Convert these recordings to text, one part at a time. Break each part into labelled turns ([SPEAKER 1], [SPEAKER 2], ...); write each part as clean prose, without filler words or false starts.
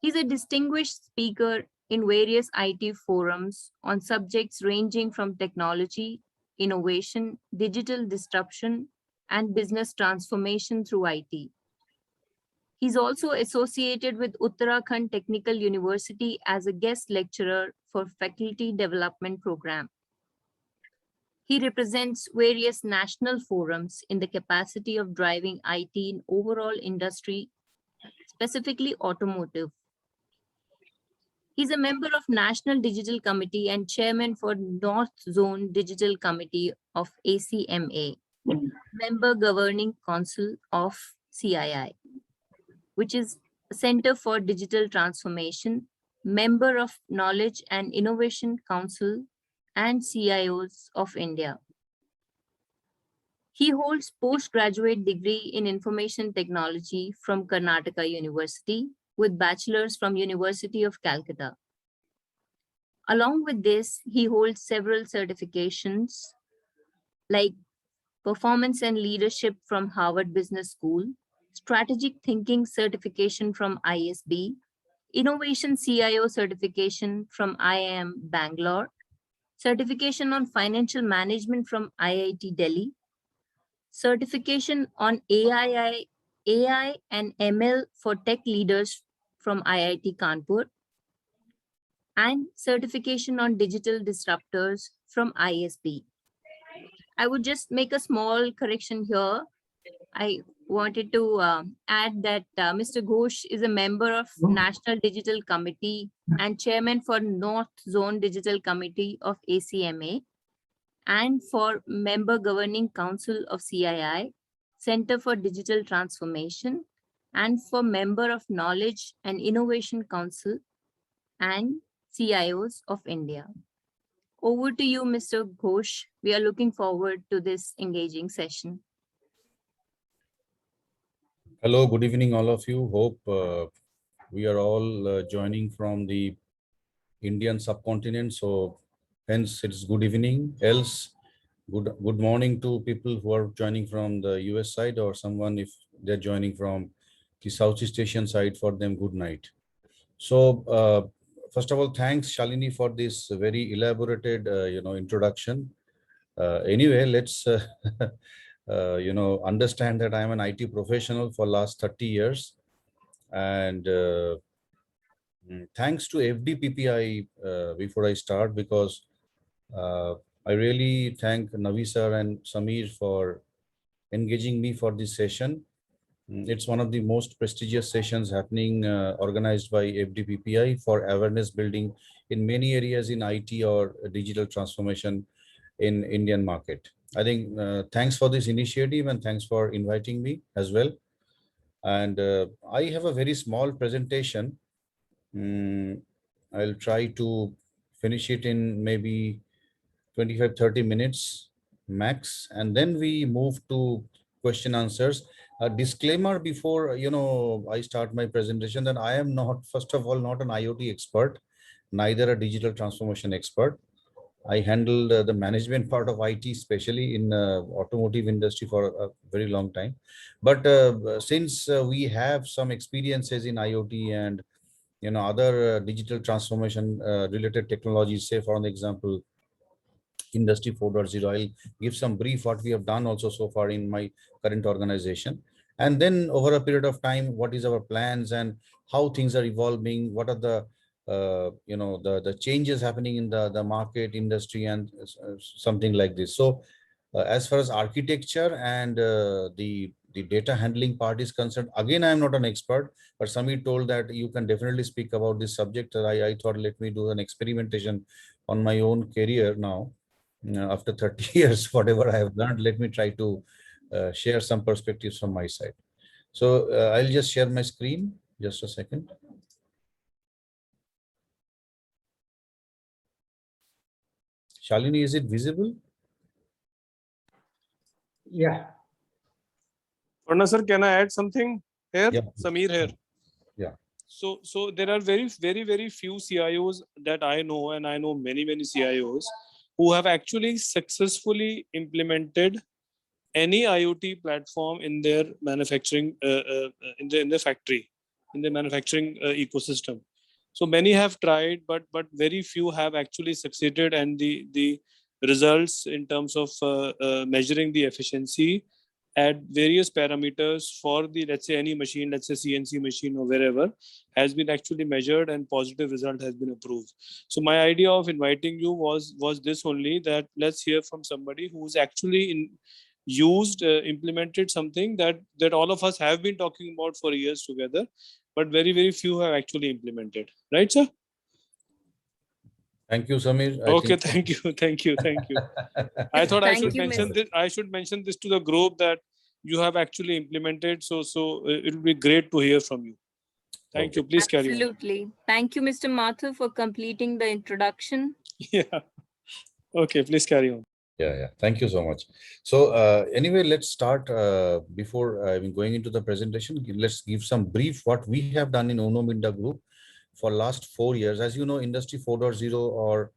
[SPEAKER 1] He's a distinguished speaker in various IT forums on subjects ranging from technology, innovation, digital disruption, and business transformation through IT. He's also associated with Uttarakhand Technical University as a guest lecturer for faculty development program. He represents various national forums in the capacity of driving IT in overall industry, specifically automotive. He's a member of National Digital Committee and chairman for North Zone Digital Committee of ACMA, member governing council of CII, which is a Center for Digital Transformation, member of Knowledge and Innovation Council and CIOs of India. He holds postgraduate degree in information technology from Karnataka University with bachelor's from University of Calcutta. Along with this, he holds several certifications like Performance and Leadership from Harvard Business School, Strategic Thinking Certification from ISB, Innovation CIO Certification from IIM Bangalore, Certification on Financial Management from IIT Delhi, Certification on AI and ML for Tech Leaders from IIT Kanpur, and Certification on Digital Disruptors from ISB. I would just make a small correction here. I wanted to add that Mr. Ghosh is a member of National Digital Committee and chairman for North Zone Digital Committee of ACMA and for member governing council of CII, Center for Digital Transformation, and for member of Knowledge and Innovation Council and CIOs of India. Over to you, Mr. Ghosh. We are looking forward to this engaging session.
[SPEAKER 2] Hello, good evening, all of you. Hope we are all joining from the Indian subcontinent. So hence it's good evening. Else, good morning to people who are joining from the US side, or someone if they're joining from the Southeast Asian side, for them, good night. So first of all, thanks Shalini for this very elaborated, introduction. Anyway, let's understand that I'm an IT professional for last 30 years, and thanks to FDPPI before I start, because I really thank Navi sir and Samir for engaging me for this session. It's one of the most prestigious sessions happening, organized by FDPPI for awareness building in many areas in IT or digital transformation in Indian market. I think thanks for this initiative and thanks for inviting me as well. And I have a very small presentation. I'll try to finish it in maybe 25-30 minutes max, and then we move to question answers. A disclaimer before I start my presentation, that I am not, first of all, not an IoT expert, neither a digital transformation expert. I handled the management part of IT, especially in automotive industry, for a very long time. But since we have some experiences in IoT and other digital transformation related technologies, say for an example, Industry 4.0, I'll give some brief what we have done also so far in my current organization. And then over a period of time, what is our plans and how things are evolving, what are the the changes happening in the market, industry, and something like this. So as far as architecture and the data handling part is concerned, again, I am not an expert, but Samir told that you can definitely speak about this subject. I thought, let me do an experimentation on my own career now. After 30 years, whatever I have learned, let me try to share some perspectives from my side. So I'll just share my screen, just a second. Shalini, is it visible?
[SPEAKER 3] Yeah.
[SPEAKER 4] Varna sir, can I add something here?
[SPEAKER 2] Yeah.
[SPEAKER 4] Samir here.
[SPEAKER 2] Yeah.
[SPEAKER 4] So there are very few CIOs that I know, and I know many CIOs who have actually successfully implemented any IoT platform in their manufacturing in the factory. in the manufacturing ecosystem. So many have tried, but very few have actually succeeded, and the results in terms of measuring the efficiency at various parameters for the, let's say, any machine, let's say CNC machine or wherever, has been actually measured and positive result has been approved. So my idea of inviting you was this only, that let's hear from somebody who's actually implemented something that all of us have been talking about for years together, but very few have actually implemented. Right, sir?
[SPEAKER 2] Thank you, Samir. I
[SPEAKER 4] Okay,
[SPEAKER 2] think
[SPEAKER 4] thank you. I thought I
[SPEAKER 1] Thank
[SPEAKER 4] should
[SPEAKER 1] you,
[SPEAKER 4] mention
[SPEAKER 1] Mr.
[SPEAKER 4] this. I should mention this to the group that you have actually implemented. So it will be great to hear from you. Thank
[SPEAKER 2] Okay.
[SPEAKER 4] you. Please carry on.
[SPEAKER 1] Absolutely. Thank you, Mr. Mathur, for completing the introduction.
[SPEAKER 4] Yeah. Okay, please carry on.
[SPEAKER 2] Yeah. Thank you so much. So anyway, let's start before going into the presentation. Let's give some brief what we have done in Uno Minda Group for last 4 years. As you know, Industry 4.0 or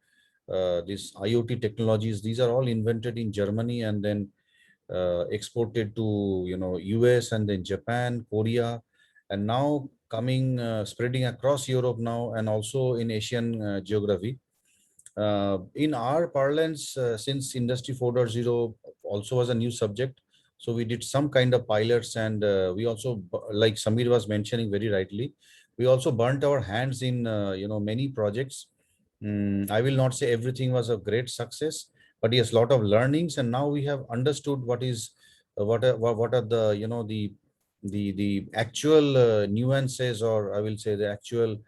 [SPEAKER 2] these IoT technologies, these are all invented in Germany and then exported to US and then Japan, Korea, and now coming spreading across Europe now and also in Asian geography. In our parlance, since Industry 4.0 also was a new subject, so we did some kind of pilots, and we also, like Samir was mentioning very rightly, we also burnt our hands in many projects. I will not say everything was a great success, but yes, lot of learnings, and now we have understood what is what are the the actual nuances, or I will say the actual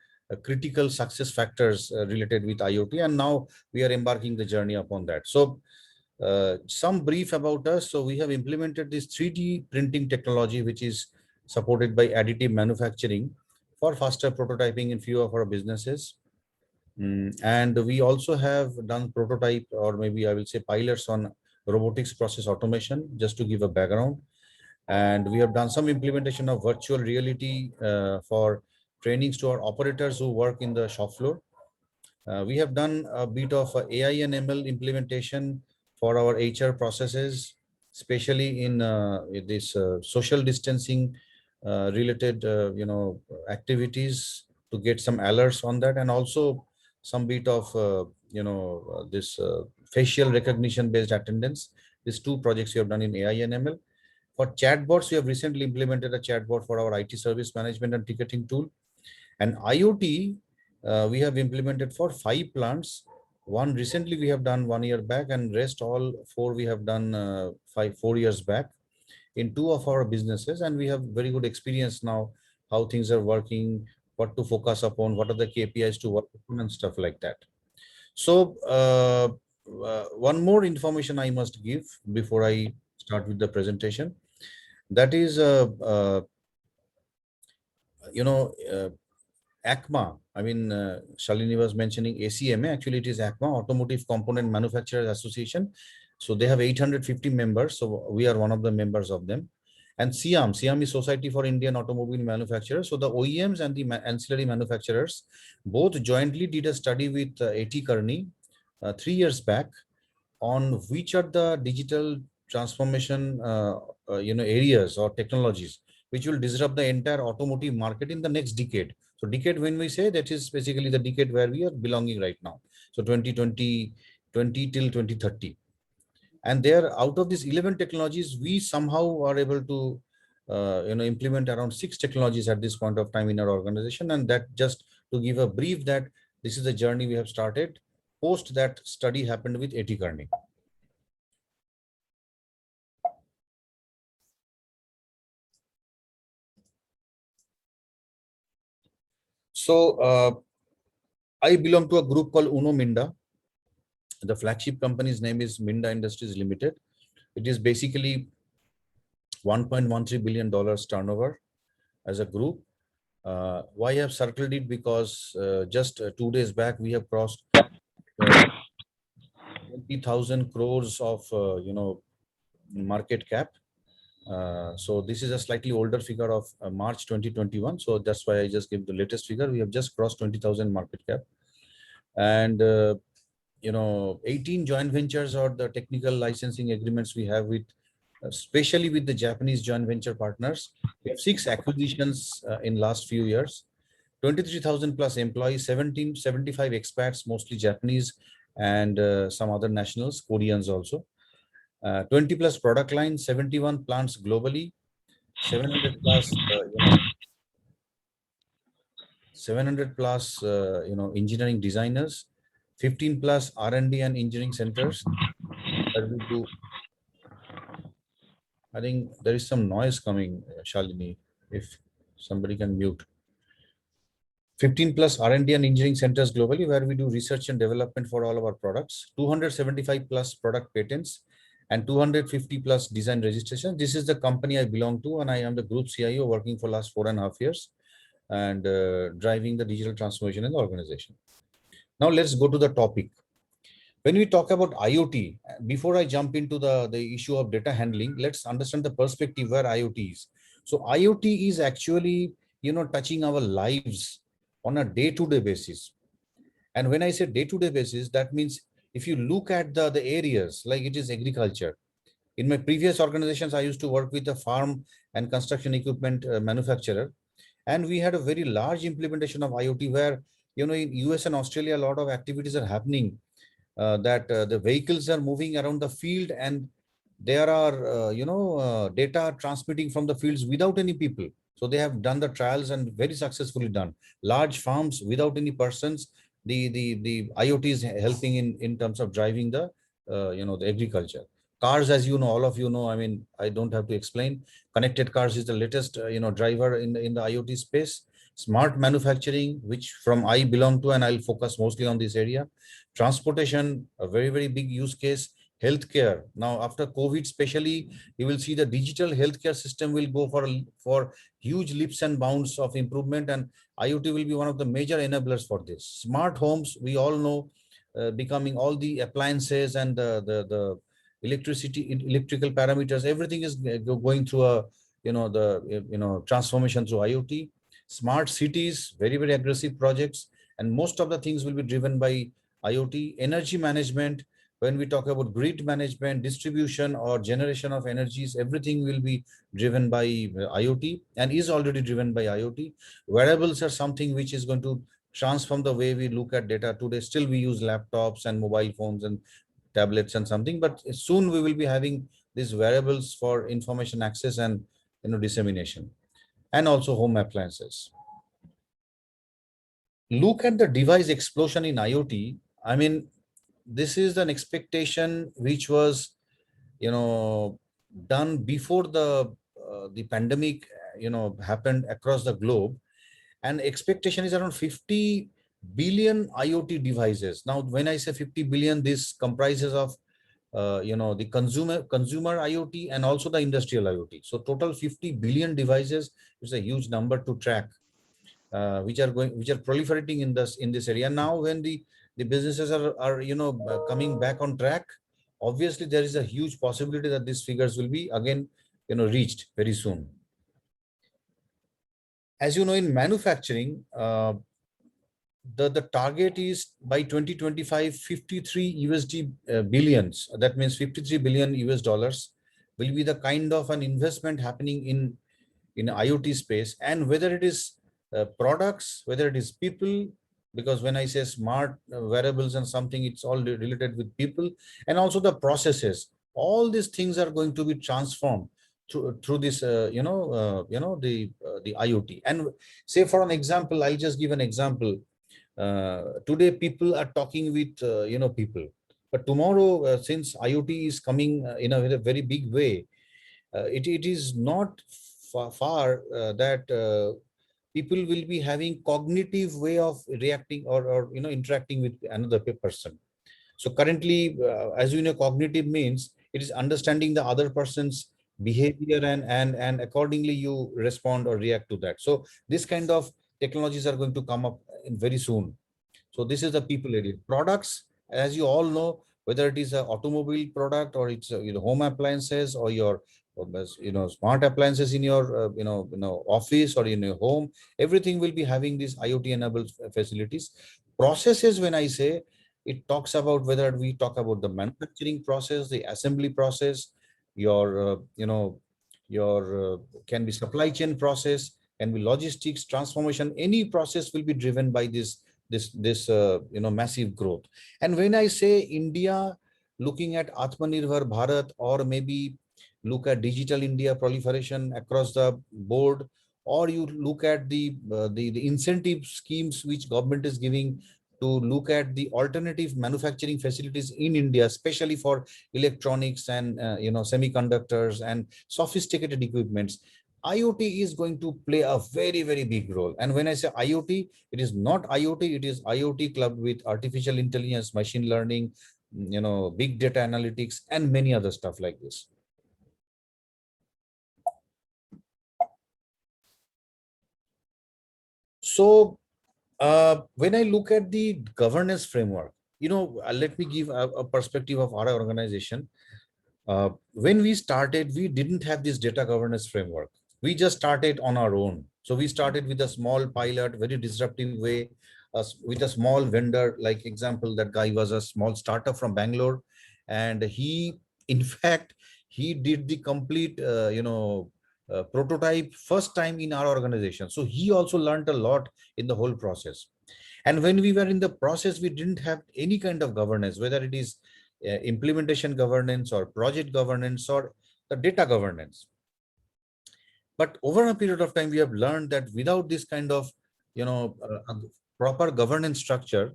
[SPEAKER 2] critical success factors related with IoT, and now we are embarking the journey upon that. So some brief about us. So we have implemented this 3D printing technology, which is supported by additive manufacturing for faster prototyping in few of our businesses. And we also have done prototype, or maybe I will say pilots on robotics process automation, just to give a background. And we have done some implementation of virtual reality for trainings to our operators who work in the shop floor. We have done a bit of AI and ML implementation for our HR processes, especially in this social distancing related activities, to get some alerts on that, and also some bit of this facial recognition based attendance. These two projects we have done in AI and ML. For chatbots, we have recently implemented a chatbot for our IT service management and ticketing tool. And IoT, we have implemented for 5 plants. One recently we have done 1 year back, and rest all 4 we have done 4 years back in 2 of our businesses. And we have very good experience now how things are working, what to focus upon, what are the KPIs to work on, and stuff like that. So one more information I must give before I start with the presentation. That is, ACMA. I mean, Shalini was mentioning ACMA. Actually, it is ACMA, Automotive Component Manufacturers Association. So they have 850 members. So we are one of the members of them. And SIAM. SIAM is Society for Indian Automobile Manufacturers. So the OEMs and the ancillary manufacturers both jointly did a study with A.T. Kearney 3 years back on which are the digital transformation areas or technologies which will disrupt the entire automotive market in the next decade. So decade, when we say, that is basically the decade where we are belonging right now. So 2020 till 2030. And there, out of these 11 technologies, we somehow are able to implement around 6 technologies at this point of time in our organization. And that, just to give a brief, that this is the journey we have started post that study happened with A.T. Kearney. So I belong to a group called Uno Minda. The flagship company's name is Minda Industries Limited. It is basically $1.13 billion turnover as a group. Why I have circled it? Because just 2 days back, we have crossed 20,000 crores of market cap. So this is a slightly older figure of March 2021. So that's why I just gave the latest figure. We have just crossed 20,000 market cap. And 18 joint ventures or the technical licensing agreements we have with especially with the Japanese joint venture partners. We have 6 acquisitions in last few years, 23,000 plus employees, 1775 expats, mostly Japanese and some other nationals, Koreans also. 20 plus product lines, 71 plants globally, 700 plus, 700 plus, engineering designers, 15 plus R&D and engineering centers that we do. I think there is some noise coming, Shalini, if somebody can mute. 15 plus R&D and engineering centers globally where we do research and development for all of our products, 275 plus product patents and 250 plus design registration. This is the company I belong to, and I am the group CIO working for last 4.5 years and driving the digital transformation in the organization. Now let's go to the topic. When we talk about IoT, before I jump into the issue of data handling, let's understand the perspective where IoT is. So IoT is actually, touching our lives on a day-to-day basis. And when I say day-to-day basis, that means if you look at the areas like it is agriculture. In my previous organizations, I used to work with a farm and construction equipment manufacturer. And we had a very large implementation of IoT where, in US and Australia, a lot of activities are happening that the vehicles are moving around the field and there are, data transmitting from the fields without any people. So they have done the trials and very successfully done. Large farms without any persons, the IoT is helping in terms of driving the, the agriculture. Cars, as you know, all of you know, I mean, I don't have to explain. Connected cars is the latest, driver in the IoT space. Smart manufacturing, which from I belong to, and I'll focus mostly on this area. Transportation, a very, very big use case. Healthcare. Now, after COVID, especially, you will see the digital healthcare system will go for huge leaps and bounds of improvement, and IoT will be one of the major enablers for this. Smart homes, we all know, becoming all the appliances and the electrical parameters, everything is going through a, transformation through IoT. Smart cities, very, very aggressive projects, and most of the things will be driven by IoT. Energy management, when we talk about grid management, distribution or generation of energies, everything will be driven by IoT and is already driven by IoT. Wearables are something which is going to transform the way we look at data. Today, still we use laptops and mobile phones and tablets and something, but soon we will be having these wearables for information access and dissemination, and also home appliances. Look at the device explosion in IoT. I mean, this is an expectation which was, done before the pandemic, happened across the globe, and expectation is around 50 billion IoT devices. Now, when I say 50 billion, this comprises of, the consumer IoT and also the industrial IoT. So total 50 billion devices is a huge number to track, which are proliferating in this area. Now, when the businesses are coming back on track, obviously there is a huge possibility that these figures will be again reached very soon. As you know, in manufacturing, the target is by 2025 53 USD billions. That means 53 billion US dollars will be the kind of an investment happening in IoT space. And whether it is products, whether it is people, because when I say smart wearables and something, it's all related with people, and also the processes. All these things are going to be transformed through this, the IoT. And say for an example, I'll just give an example. Today, people are talking with, people, but tomorrow, since IoT is coming in a very big way, it is not far that people will be having cognitive way of reacting or interacting with another person. So currently, as you know, cognitive means it is understanding the other person's behavior and accordingly you respond or react to that. So this kind of technologies are going to come up very soon. So this is the people area. Products, as you all know, whether it is an automobile product or it's home appliances or your smart appliances in your office or in your home, everything will be having these IoT enabled facilities. Processes, when I say, it talks about whether we talk about the manufacturing process, the assembly process, your, can be supply chain process, can be logistics, transformation, any process will be driven by this massive growth. And when I say India looking at Atmanirbhar Bharat, or maybe look at digital India proliferation across the board, or you look at the incentive schemes which government is giving to look at the alternative manufacturing facilities in India, especially for electronics and semiconductors and sophisticated equipments. IoT is going to play a very, very big role. And when I say IoT, it is not IoT, it is IoT clubbed with artificial intelligence, machine learning, big data analytics, and many other stuff like this. So when I look at the governance framework, let me give a perspective of our organization. When we started, we didn't have this data governance framework. We just started on our own. So we started with a small pilot, very disruptive way, with a small vendor. Like example, that guy was a small startup from Bangalore, and in fact, he did the complete, prototype first time in our organization. So he also learned a lot in the whole process. And when we were in the process, we didn't have any kind of governance, whether it is implementation governance or project governance or the data governance. But over a period of time, we have learned that without this kind of, proper governance structure,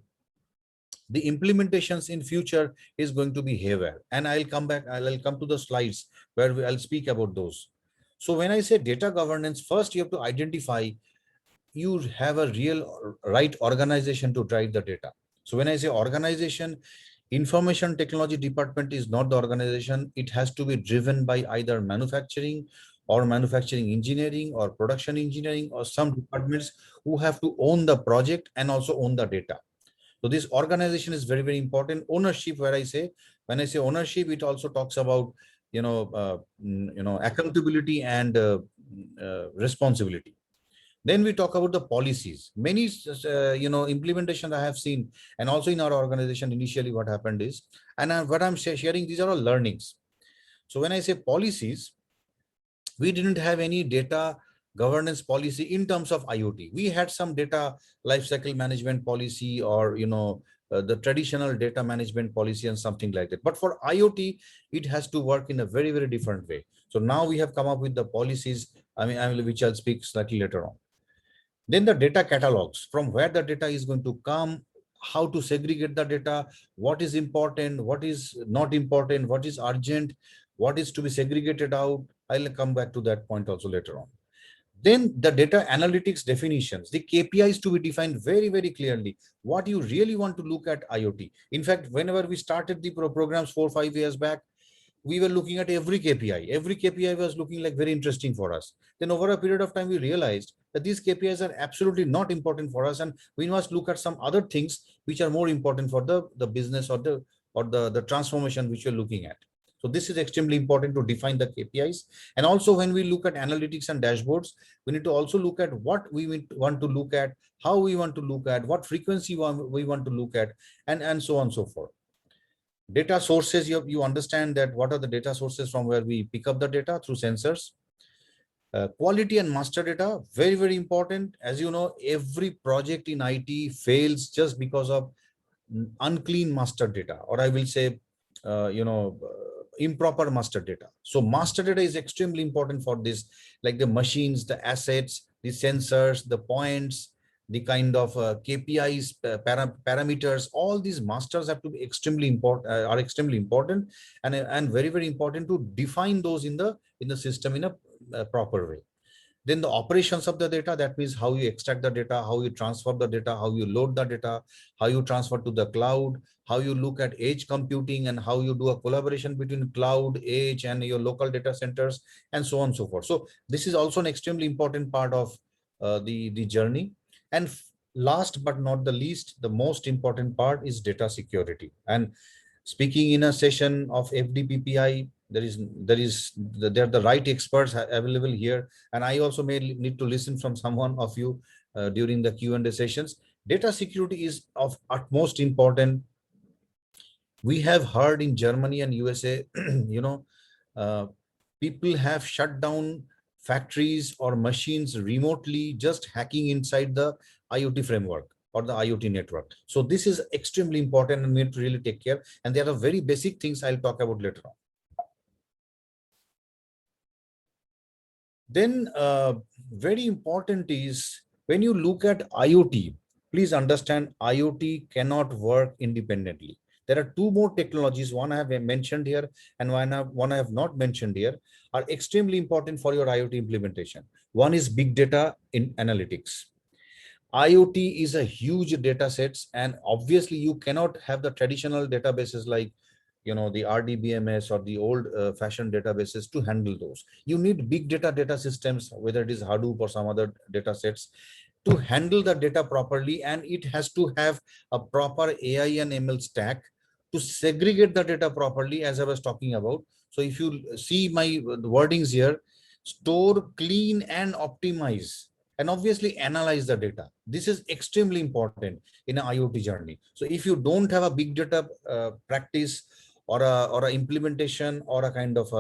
[SPEAKER 2] the implementations in future is going to be haywire. And I'll come to the slides where I'll speak about those. So when I say data governance, first you have to identify you have a real right organization to drive the data. So when I say organization, information technology department is not the organization. It has to be driven by either manufacturing or manufacturing engineering or production engineering, or some departments who have to own the project and also own the data. So this organization is very, very important. Ownership, when I say ownership, it also talks about, accountability and responsibility. Then we talk about the policies. Many, implementation I have seen, and also in our organization, initially what happened is, and what I'm sharing, these are all learnings. So when I say policies, we didn't have any data governance policy in terms of IoT. We had some data lifecycle management policy, or, the traditional data management policy and something like that. But for IoT, it has to work in a very, very different way. So now we have come up with the policies, which I'll speak slightly later on. Then the data catalogs, from where the data is going to come, how to segregate the data, what is important, what is not important, what is urgent, what is to be segregated out. I'll come back to that point also later on. Then the data analytics definitions, the KPIs to be defined very, very clearly. What you really want to look at IoT. In fact, whenever we started the programs 4 or 5 years back, we were looking at every KPI. Every KPI was looking like very interesting for us. Then over a period of time, we realized that these KPIs are absolutely not important for us, and we must look at some other things which are more important for the business or the transformation which you're looking at. So this is extremely important to define the KPIs. And also when we look at analytics and dashboards, we need to also look at what we want to look at, how we want to look at, what frequency we want to look at, and so on and so forth. Data sources, you understand that what are the data sources from where we pick up the data through sensors. Quality and master data, very, very important. As you know, every project in IT fails just because of unclean master data, or I will say, improper master data. So master data is extremely important for this, like the machines, the assets, the sensors, the points, the kind of KPIs, parameters. All these masters have to be extremely important, are extremely important, and very, very important to define those in the system in a proper way. Then the operations of the data, that means how you extract the data, how you transfer the data, how you load the data, how you transfer to the cloud, how you look at edge computing, and how you do a collaboration between cloud, edge, and your local data centers, and so on and so forth. So this is also an extremely important part of the journey. And last but not the least, the most important part is data security. And speaking in a session of FDPPI, there are the right experts available here, and I also may need to listen from someone of you during the Q&A sessions. Data security is of utmost important. We have heard in Germany and USA, People have shut down factories or machines remotely, just hacking inside the IoT framework or the IoT network. So this is extremely important and we need to really take care. And there are very basic things I'll talk about later on. Then very important is when you look at IoT, please understand IoT cannot work independently. There are two more technologies, one I have mentioned here and one I have not mentioned here, are extremely important for your IoT implementation. One is big data in analytics. IoT is a huge data sets, and obviously you cannot have the traditional databases like the RDBMS or the old fashioned databases to handle those. You need big data systems, whether it is Hadoop or some other data sets, to handle the data properly, and it has to have a proper AI and ML stack to segregate the data properly, as I was talking about. So if you see my wordings here, store, clean and optimize, and obviously analyze the data. This is extremely important in an IoT journey. So if you don't have a big data practice or a implementation or a kind of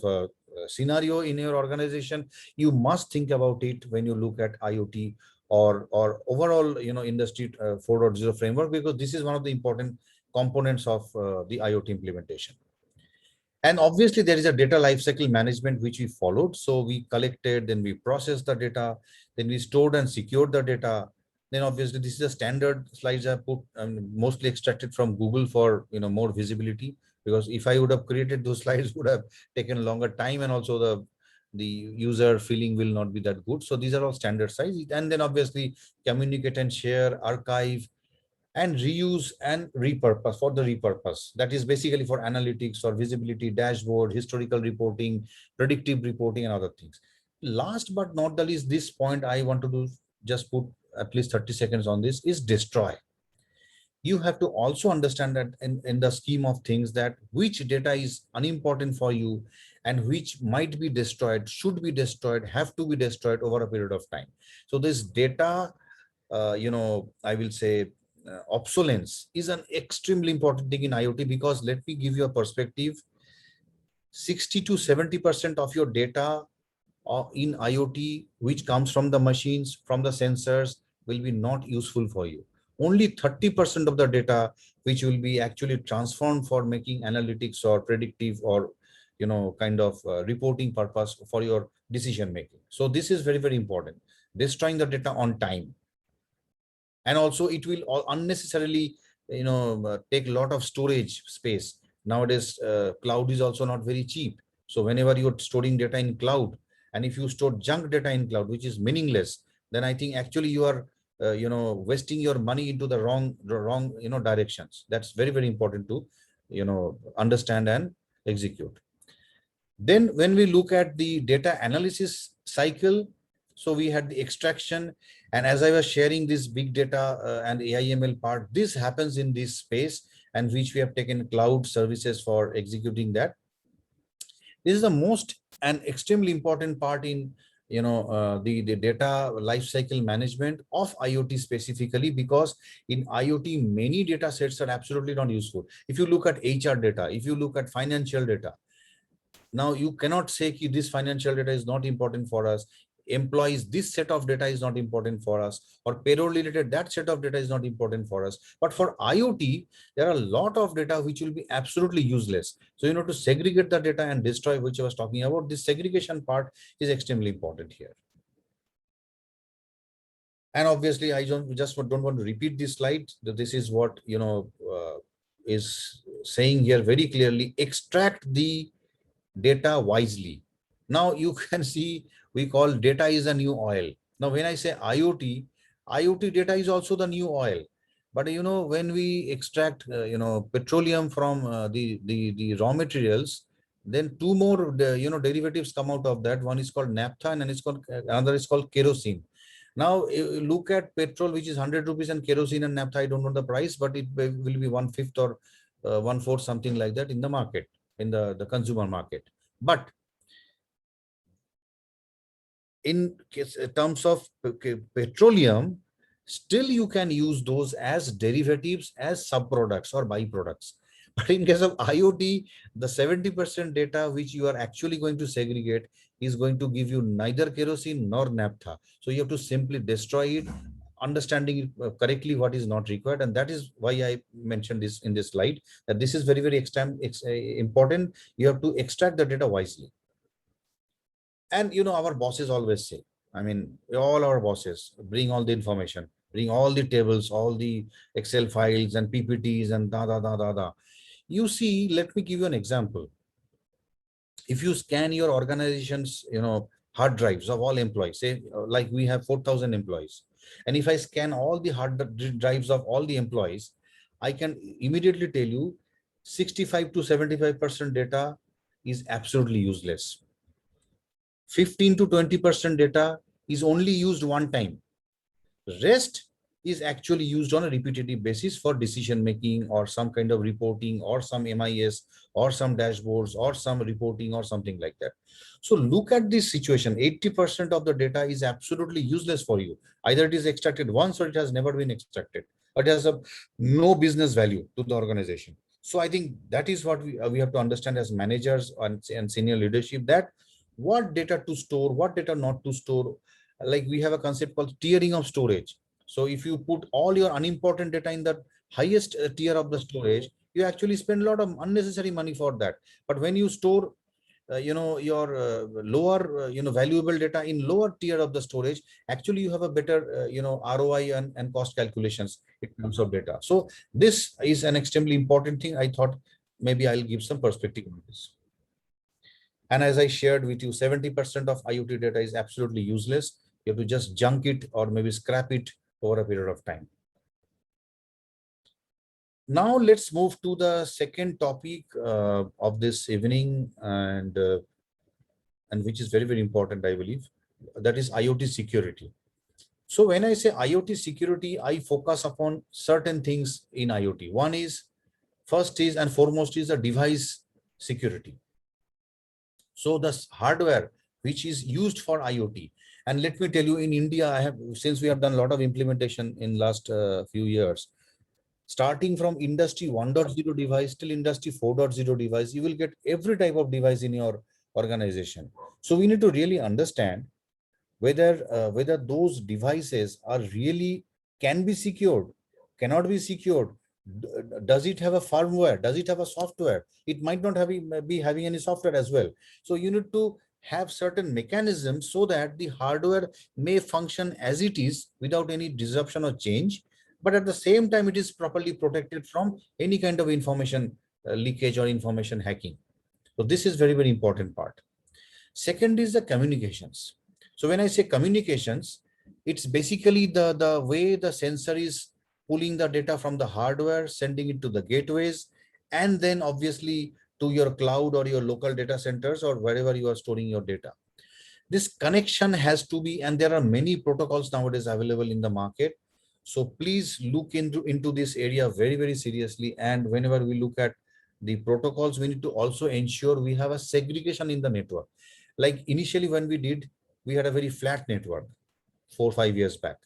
[SPEAKER 2] a scenario in your organization, you must think about it when you look at IoT or overall industry 4.0 framework, because this is one of the important components of the IoT implementation. And obviously there is a data lifecycle management which we followed. So we collected, then we processed the data, then we stored and secured the data. Then obviously this is a standard slides I put, mostly extracted from Google for more visibility, because if I would have created those slides would have taken longer time, and also the user feeling will not be that good. So these are all standard size. And then obviously communicate and share, archive, and reuse and repurpose for the repurpose. That is basically for analytics or visibility, dashboard, historical reporting, predictive reporting, and other things. Last but not the least, this point I want to do, just put at least 30 seconds on this, is destroy. You have to also understand that in the scheme of things, that which data is unimportant for you and which might be destroyed, should be destroyed, have to be destroyed over a period of time. So this data, I will say, obsolescence is an extremely important thing in IoT, because let me give you a perspective. 60 to 70% of your data in IoT, which comes from the machines, from the sensors, will be not useful for you. Only 30% of the data which will be actually transformed for making analytics or predictive or kind of reporting purpose for your decision making. So this is very, very important. Destroying the data on time. And also it will unnecessarily take a lot of storage space. Nowadays cloud is also not very cheap. So whenever you're storing data in cloud, and if you store junk data in cloud which is meaningless, then I think actually you are wasting your money into the wrong directions. That's very, very important to understand and execute. Then when we look at the data analysis cycle, so we had the extraction, and as I was sharing this big data and AI/ML part, this happens in this space, and which we have taken cloud services for executing that. This is the most and extremely important part in the data lifecycle management of IoT specifically, because in IoT many data sets are absolutely not useful. If you look at HR data, if you look at financial data, now you cannot say this financial data is not important for us, employees, this set of data is not important for us, or payroll related, that set of data is not important for us. But for IoT, there are a lot of data which will be absolutely useless. So to segregate the data and destroy, which I was talking about, this segregation part is extremely important here. And obviously I don't want to repeat this slide. This is what is saying here very clearly: extract the data wisely. Now you can see we call data is a new oil. Now when I say IoT data is also the new oil. But when we extract petroleum from the raw materials, then two more derivatives come out of that. One is called naphtha and another is called kerosene. Now look at petrol, which is 100 rupees, and kerosene and naphtha, I don't know the price, but it will be 1/5 or 1/4, something like that in the market, in the consumer market. But in terms of petroleum, still you can use those as derivatives, as subproducts or byproducts. But in case of IoT, the 70% data which you are actually going to segregate is going to give you neither kerosene nor naphtha. So you have to simply destroy it, understanding it correctly what is not required. And that is why I mentioned this in this slide, that this is very, very important. You have to extract the data wisely. And our bosses always say, I mean, all our bosses bring all the information, bring all the tables, all the Excel files and PPTs and da. You see, let me give you an example. If you scan your organization's, hard drives of all employees, say like we have 4,000 employees, and if I scan all the drives of all the employees, I can immediately tell you 65 to 75% data is absolutely useless. 15 to 20% data is only used one time. Rest is actually used on a repetitive basis for decision making or some kind of reporting or some MIS or some dashboards or some reporting or something like that. So look at this situation. 80% of the data is absolutely useless for you. Either it is extracted once or it has never been extracted, or it has no business value to the organization. So I think that is what we have to understand as managers and senior leadership, that what data to store, what data not to store. Like we have a concept called tiering of storage. So if you put all your unimportant data in the highest tier of the storage, you actually spend a lot of unnecessary money for that. But when you store your lower valuable data in lower tier of the storage, actually you have a better ROI and cost calculations in terms of data. So this is an extremely important thing. I thought maybe I'll give some perspective on this. And as I shared with you, 70% of IoT data is absolutely useless. You have to just junk it or maybe scrap it over a period of time. Now let's move to the second topic of this evening, and which is very, very important, I believe, that is IoT security. So when I say IoT security, I focus upon certain things in IoT. First is and foremost is the device security. So the hardware which is used for IoT, and let me tell you, in India, since we have done a lot of implementation in last few years, starting from industry 1.0 device till industry 4.0 device, you will get every type of device in your organization. So we need to really understand whether those devices are really can be secured, cannot be secured. Does it have a firmware? Does it have a software? It might not be having any software as well. So you need to have certain mechanisms so that the hardware may function as it is without any disruption or change, but at the same time it is properly protected from any kind of information leakage or information hacking. So this is very, very important part. Second is the communications. So when I say communications, it's basically the way the sensor is pulling the data from the hardware, sending it to the gateways, and then obviously to your cloud or your local data centers or wherever you are storing your data. This connection has to be, and there are many protocols nowadays available in the market. So please look into this area very, very seriously. And whenever we look at the protocols, we need to also ensure we have a segregation in the network. Like initially when we had a very flat network 4 or 5 years back.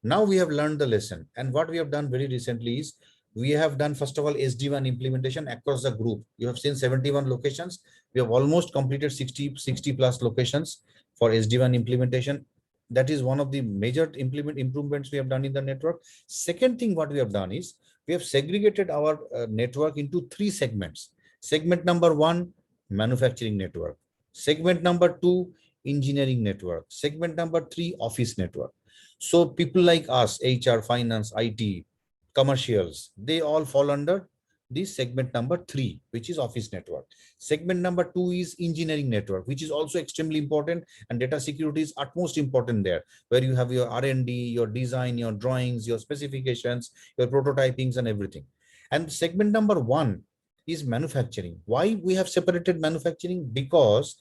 [SPEAKER 2] Now we have learned the lesson. And what we have done very recently is we have done, first of all, SD-WAN implementation across the group. You have seen 71 locations. We have almost completed 60 plus locations for SD-WAN implementation. That is one of the major improvements we have done in the network. Second thing what we have done is we have segregated our network into 3 segments. Segment number 1, manufacturing network. Segment number 2, engineering network. Segment number 3, office network. So people like us, HR, finance, IT, commercials, they all fall under this segment number 3, which is office network. Segment number 2 is engineering network, which is also extremely important, and data security is utmost important there, where you have your R&D, your design, your drawings, your specifications, your prototypings and everything. And segment number 1 is manufacturing. Why we have separated manufacturing? Because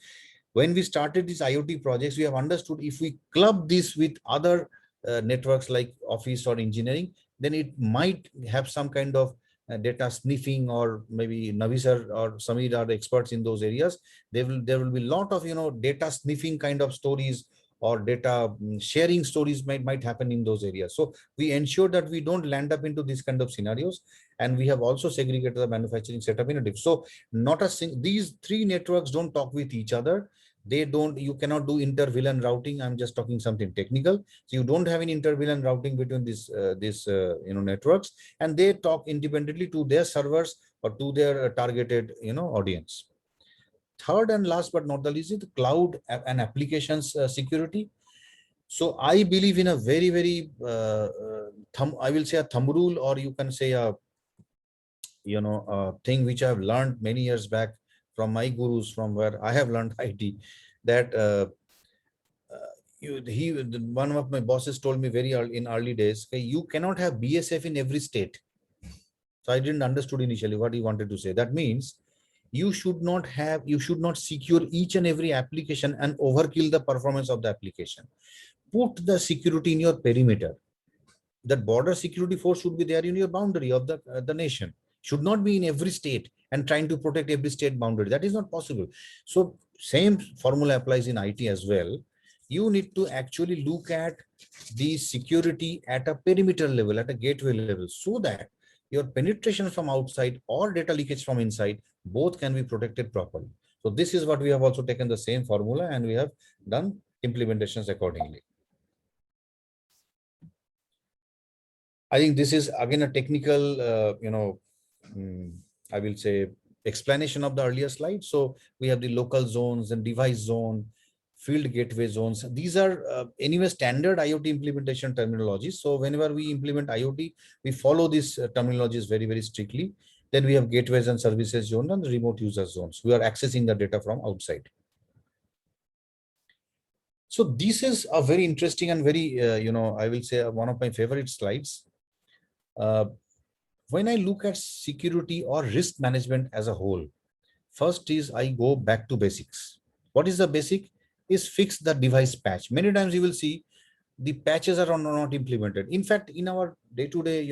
[SPEAKER 2] when we started these IoT projects, we have understood if we club this with other networks like office or engineering, then it might have some kind of data sniffing, or maybe Navi sir or Samir are the experts in those areas. There will be a lot of data sniffing kind of stories, or data sharing stories might happen in those areas. So we ensure that we don't land up into these kind of scenarios. And we have also segregated the manufacturing setup in a diff. So not these three networks don't talk with each other. They don't, you cannot do inter-VLAN routing. I'm just talking something technical. So you don't have any inter-VLAN routing between these networks, and they talk independently to their servers or to their targeted audience. Third and last but not the least is the cloud and applications security. So I believe in a very, very I will say a thumb rule, or you can say a thing which I've learned many years back from my gurus, from where I have learned IT, that one of my bosses told me very early, in early days, okay, you cannot have BSF in every state. So I didn't understood initially what he wanted to say. That means you should not secure each and every application and overkill the performance of the application. Put the security in your perimeter. That border security force should be there in your boundary of the nation. Should not be in every state and trying to protect every state boundary. That is not possible. So same formula applies in IT as well. You need to actually look at the security at a perimeter level, at a gateway level, so that your penetration from outside or data leakage from inside, both can be protected properly. So this is what we have also taken the same formula, and we have done implementations accordingly. I think this is again a technical, I will say, explanation of the earlier slide. So we have the local zones and device zone, field gateway zones. These are anyway standard IoT implementation terminologies. So whenever we implement IoT, we follow these terminologies very, very strictly. Then we have gateways and services zone and the remote user zones. We are accessing the data from outside. So this is a very interesting and very, I will say one of my favorite slides. When I look at security or risk management as a whole, first is I go back to basics. What is the basic? Is fix the device patch. Many times you will see the patches are not implemented. In fact, in our day-to-day,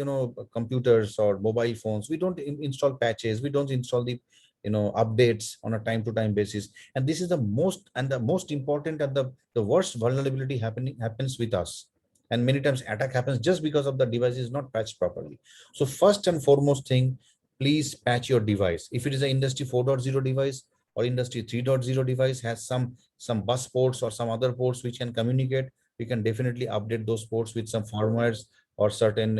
[SPEAKER 2] computers or mobile phones, we don't install patches. We don't install the, updates on a time-to-time basis. And this is the most important and the worst vulnerability happens with us. And many times attack happens just because of the device is not patched properly. So first and foremost thing, please patch your device. If it is an industry 4.0 device or industry 3.0 device, has some bus ports or some other ports which can communicate, we can definitely update those ports with some firmwares or certain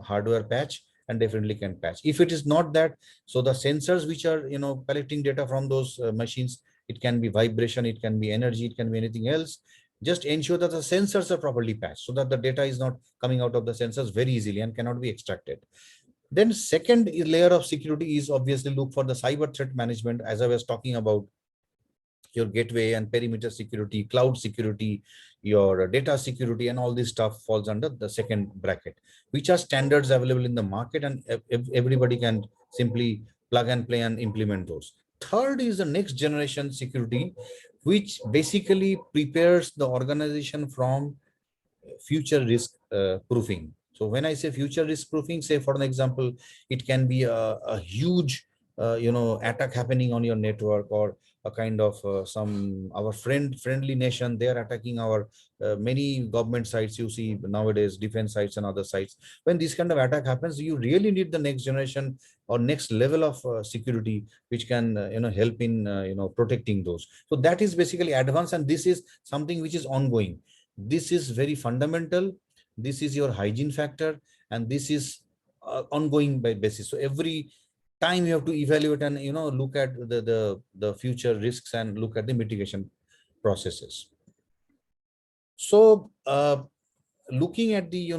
[SPEAKER 2] hardware patch, and definitely can patch. If it is not that, so the sensors which are collecting data from those machines, it can be vibration, it can be energy, it can be anything else. Just ensure that the sensors are properly patched so that the data is not coming out of the sensors very easily and cannot be extracted. Then second layer of security is obviously look for the cyber threat management. As I was talking about, your gateway and perimeter security, cloud security, your data security, and all this stuff falls under the second bracket, which are standards available in the market, and everybody can simply plug and play and implement those. Third is the next generation security, which basically prepares the organization from future risk proofing. So when I say future risk proofing, say for an example, it can be a huge attack happening on your network, or a kind of our friendly nation, they are attacking our many government sites. You see nowadays defense sites and other sites. When this kind of attack happens, you really need the next generation or next level of security, which can help in protecting those. So that is basically advanced, and this is something which is ongoing. This is very fundamental. This is your hygiene factor, and this is ongoing by basis. So every time you have to evaluate and look at the future risks and look at the mitigation processes. So looking at the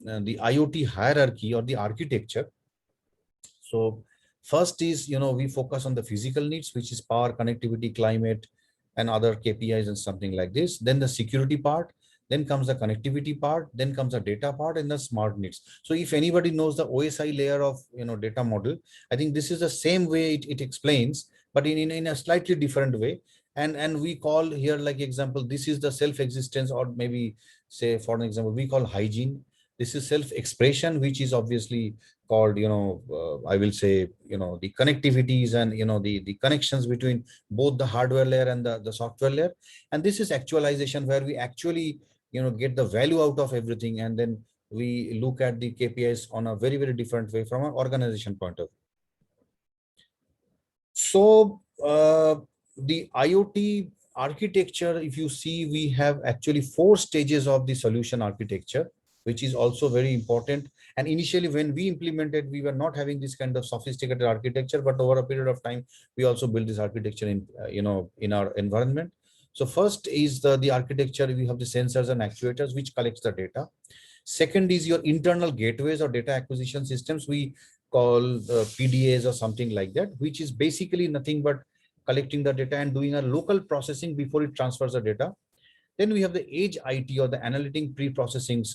[SPEAKER 2] the IoT hierarchy or the architecture. So first is we focus on the physical needs, which is power, connectivity, climate, and other KPIs and something like this. Then the security part, then comes the connectivity part, then comes the data part, and the smart needs. So if anybody knows the OSI layer of data model, I think this is the same way it explains, but in a slightly different way. And we call here, like example, this is the self-existence, or maybe say for an example, we call hygiene. This is self-expression, which is obviously called, I will say, the connectivities and, the connections between both the hardware layer and the software layer. And this is actualization, where we actually, get the value out of everything. And then we look at the KPIs on a very, very different way from an organization point of view. So the IoT architecture, if you see, we have actually 4 stages of the solution architecture, which is also very important. And initially, when we implemented, we were not having this kind of sophisticated architecture, but over a period of time, we also built this architecture in, in our environment. So first is the architecture. We have the sensors and actuators, which collects the data. Second is your internal gateways or data acquisition systems. We call PDAs or something like that, which is basically nothing but collecting the data and doing a local processing before it transfers the data. Then we have the edge IT or the analytic pre-processing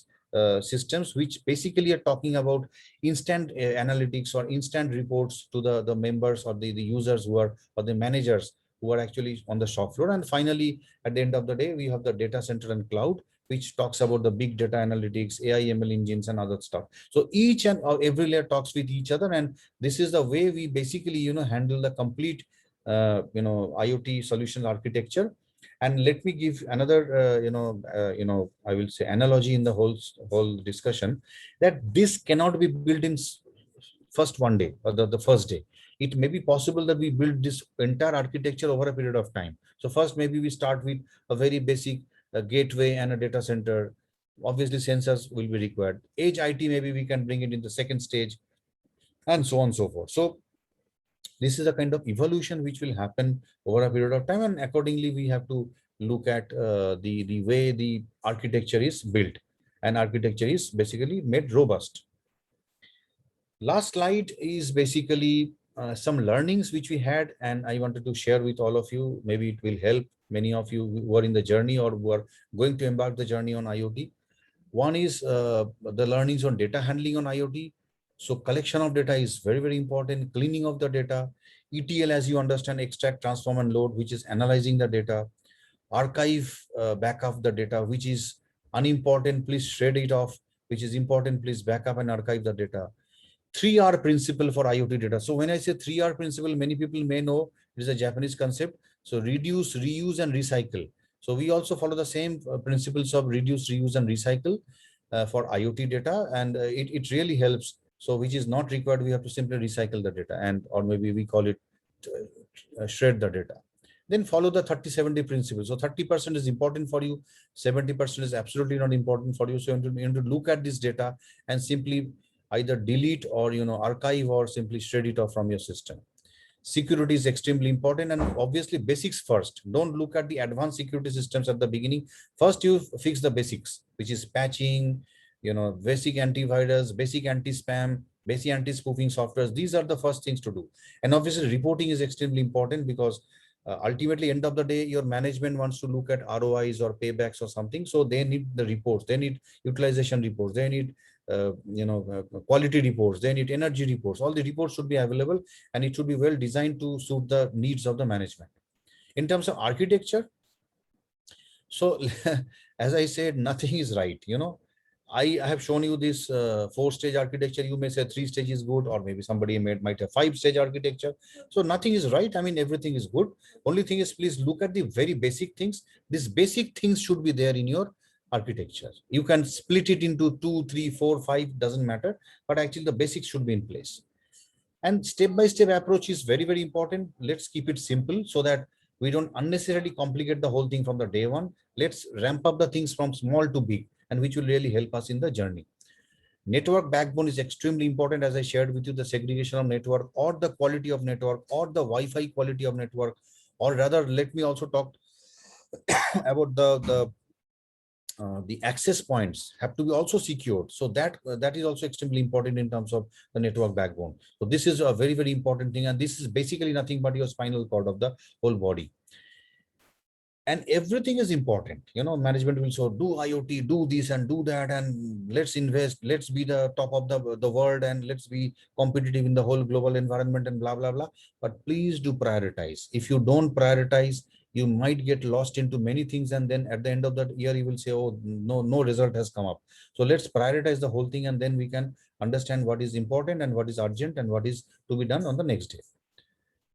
[SPEAKER 2] systems, which basically are talking about instant analytics or instant reports to the members or the users who are, or the managers who are actually on the shop floor. And finally, at the end of the day, we have the data center and cloud, which talks about the big data analytics, AI, ML engines, and other stuff. So each and every layer talks with each other, and this is the way we basically, handle the complete, IoT solution architecture. And let me give another, I will say analogy in the whole discussion, that this cannot be built in first one day or the first day. It may be possible that we build this entire architecture over a period of time. So first, maybe we start with a very basic gateway and a data center. Obviously, sensors will be required. Edge IT, maybe we can bring it in the second stage, and so on and so forth. So this is a kind of evolution which will happen over a period of time, and accordingly we have to look at the way the architecture is built, and architecture is basically made robust. Last slide is basically some learnings which we had, and I wanted to share with all of you. Maybe it will help many of you who are in the journey or who are going to embark the journey on IoT. One is the learnings on data handling on IoT. So collection of data is very, very important. Cleaning of the data. ETL, as you understand, extract, transform, and load, which is analyzing the data. Archive, backup the data, which is unimportant, please shred it off. Which is important, please backup and archive the data. 3R principle for IoT data. So when I say 3R principle, many people may know it is a Japanese concept. So reduce, reuse, and recycle. So we also follow the same principles of reduce, reuse, and recycle for IoT data, and it really helps. So which is not required, we have to simply recycle the data, and or maybe we call it shred the data. Then follow the 30-70 principle. So 30% is important for you, 70% is absolutely not important for you. So you have to look at this data and simply either delete or archive or simply shred it off from your system. Security is extremely important, and obviously basics first. Don't look at the advanced security systems at the beginning. First, you fix the basics, which is patching, basic antivirus, basic anti-spam, basic anti-spoofing softwares. These are the first things to do. And obviously reporting is extremely important, because ultimately, end of the day, your management wants to look at ROIs or paybacks or something. So they need the reports, they need utilization reports, they need quality reports, they need energy reports. All the reports should be available, and it should be well designed to suit the needs of the management. In terms of architecture, so as I said, nothing is right. I have shown you this 4-stage architecture. You may say 3 stage is good, or maybe somebody might have 5-stage architecture. So nothing is right. I mean, everything is good. Only thing is, please look at the very basic things. These basic things should be there in your architecture. You can split it into 2, 3, 4, 5, doesn't matter, but actually the basics should be in place. And step-by-step approach is very, very important. Let's keep it simple so that we don't unnecessarily complicate the whole thing from the day one. Let's ramp up the things from small to big, and which will really help us in the journey. Network backbone is extremely important. As I shared with you, the segregation of network, or the quality of network, or the Wi-Fi quality of network, or rather, let me also talk about the access points have to be also secured. So that is also extremely important in terms of the network backbone. So this is a very, very important thing, and this is basically nothing but your spinal cord of the whole body. And everything is important. Management will say, do IoT, do this and do that, and let's invest, let's be the top of the world, and let's be competitive in the whole global environment, and blah, blah, blah. But please do prioritize. If you don't prioritize, You might get lost into many things, and then at the end of that year, you will say, oh, no result has come up. So let's prioritize the whole thing, and then we can understand what is important and what is urgent and what is to be done on the next day.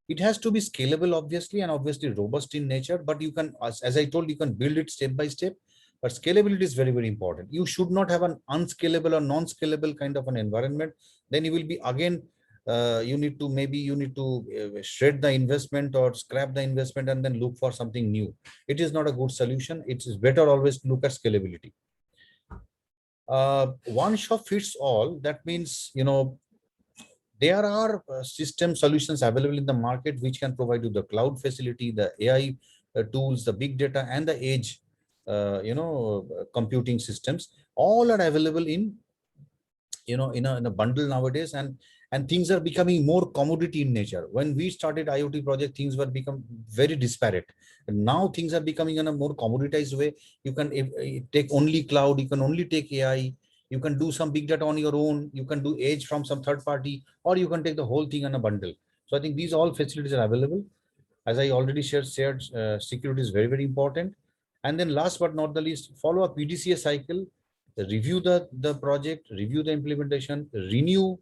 [SPEAKER 2] It has to be scalable, obviously, and obviously robust in nature, but you can, as I told, you can build it step by step. But scalability is very, very important. You should not have an unscalable or non-scalable kind of an environment. Then you will be again, you need to shred the investment or scrap the investment and then look for something new. It is not a good solution. It is better always to look at scalability. One shop fits all. That means, there are system solutions available in the market which can provide you the cloud facility, the AI tools, the big data, and the edge, computing systems. All are available in a bundle nowadays, and things are becoming more commodity in nature. When we started IoT project, things were become very disparate. And now things are becoming in a more commoditized way. You can take only cloud, you can only take AI, you can do some big data on your own, you can do edge from some third party, or you can take the whole thing in a bundle. So I think these all facilities are available. As I already shared, security is very, very important. And then last but not the least, follow a PDCA cycle, review the project, review the implementation, renew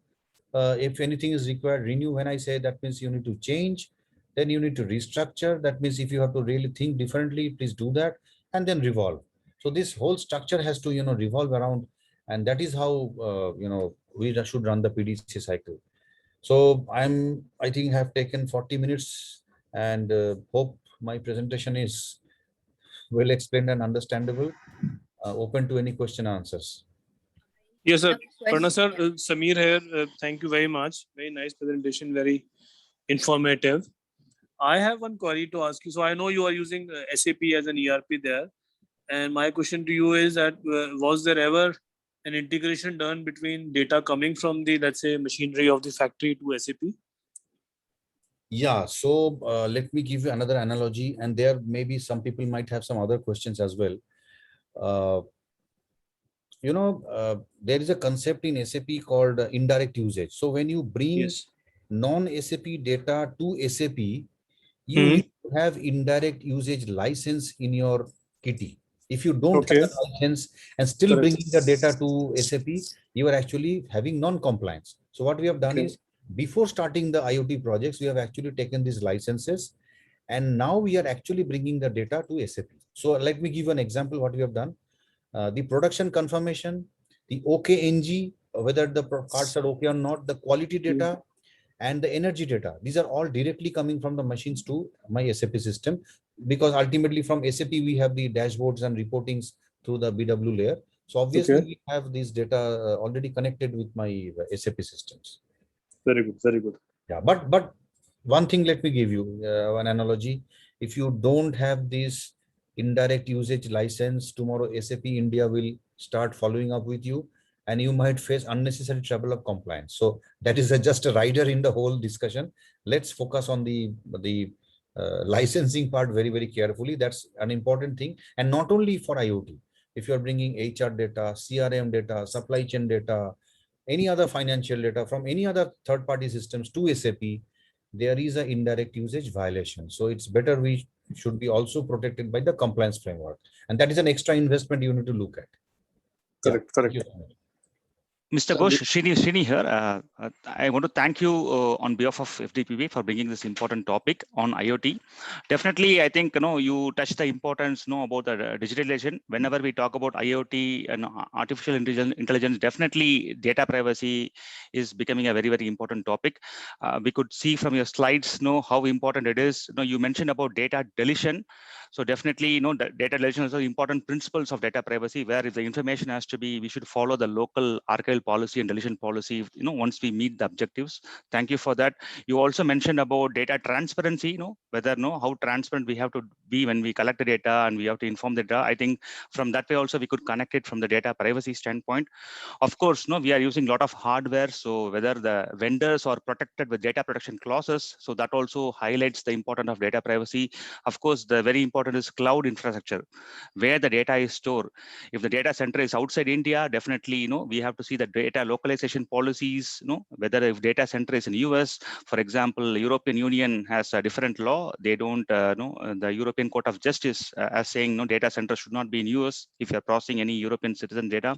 [SPEAKER 2] if anything is required. Renew, when I say, that means you need to change, then you need to restructure. That means if you have to really think differently, please do that, and then revolve. So this whole structure has to revolve around, and that is how we should run the PDCA cycle. So I think have taken 40 minutes, and hope my presentation is well explained and understandable. Open to any question answers.
[SPEAKER 4] Yes, sir. Pranav sir, Samir here. Thank you very much. Very nice presentation. Very informative. I have one query to ask you. So I know you are using SAP as an ERP there. And my question to you is that was there ever an integration done between data coming from the, let's say, machinery of the factory to SAP?
[SPEAKER 2] Yeah, so let me give you another analogy, and there maybe some people might have some other questions as well. There is a concept in SAP called indirect usage. So when you bring non-SAP data to SAP, you need to have indirect usage license in your kitty. If you don't have a license and still bringing the data to SAP, you are actually having non-compliance. So what we have done is, before starting the IoT projects, we have actually taken these licenses, and now we are actually bringing the data to SAP. So let me give an example what we have done. The production confirmation, the OKNG, whether the cards are okay or not, the quality data, and the energy data. These are all directly coming from the machines to my SAP system, because ultimately from SAP we have the dashboards and reportings through the BW layer. So obviously we have this data already connected with my SAP systems.
[SPEAKER 4] Very good, very good.
[SPEAKER 2] Yeah, but one thing, let me give you an analogy. If you don't have this indirect usage license, tomorrow SAP India will start following up with you, and you might face unnecessary trouble of compliance. So that is just a rider in the whole discussion. Let's focus on the licensing part very, very carefully. That's an important thing. And not only for IoT. If you're bringing HR data, CRM data, supply chain data, any other financial data from any other third-party systems to SAP, there is an indirect usage violation. So it's better we should be also protected by the compliance framework. And that is an extra investment you need to look at.
[SPEAKER 4] Correct, correct.
[SPEAKER 3] Mr. Ghosh, Srini here. I want to thank you on behalf of FDPB for bringing this important topic on IoT. Definitely, I think you touched the importance about the digitalization. Whenever we talk about IoT and artificial intelligence, definitely data privacy is becoming a very, very important topic. We could see from your slides how important it is. You mentioned about data deletion. So definitely, the data deletion is important principles of data privacy, where if the information has to be, we should follow the local archival policy and deletion policy, once we meet the objectives. Thank you for that. You also mentioned about data transparency, whether how transparent we have to be when we collect the data and we have to inform the data. I think from that way also we could connect it from the data privacy standpoint. Of course, we are using a lot of hardware. So whether the vendors are protected with data protection clauses, so that also highlights the importance of data privacy. Of course, the very important important is cloud infrastructure, where the data is stored. If the data center is outside India, definitely, we have to see the data localization policies, whether if data center is in US, for example, European Union has a different law. They don't, the European Court of Justice as saying, no, data center should not be in US if you're processing any European citizen data.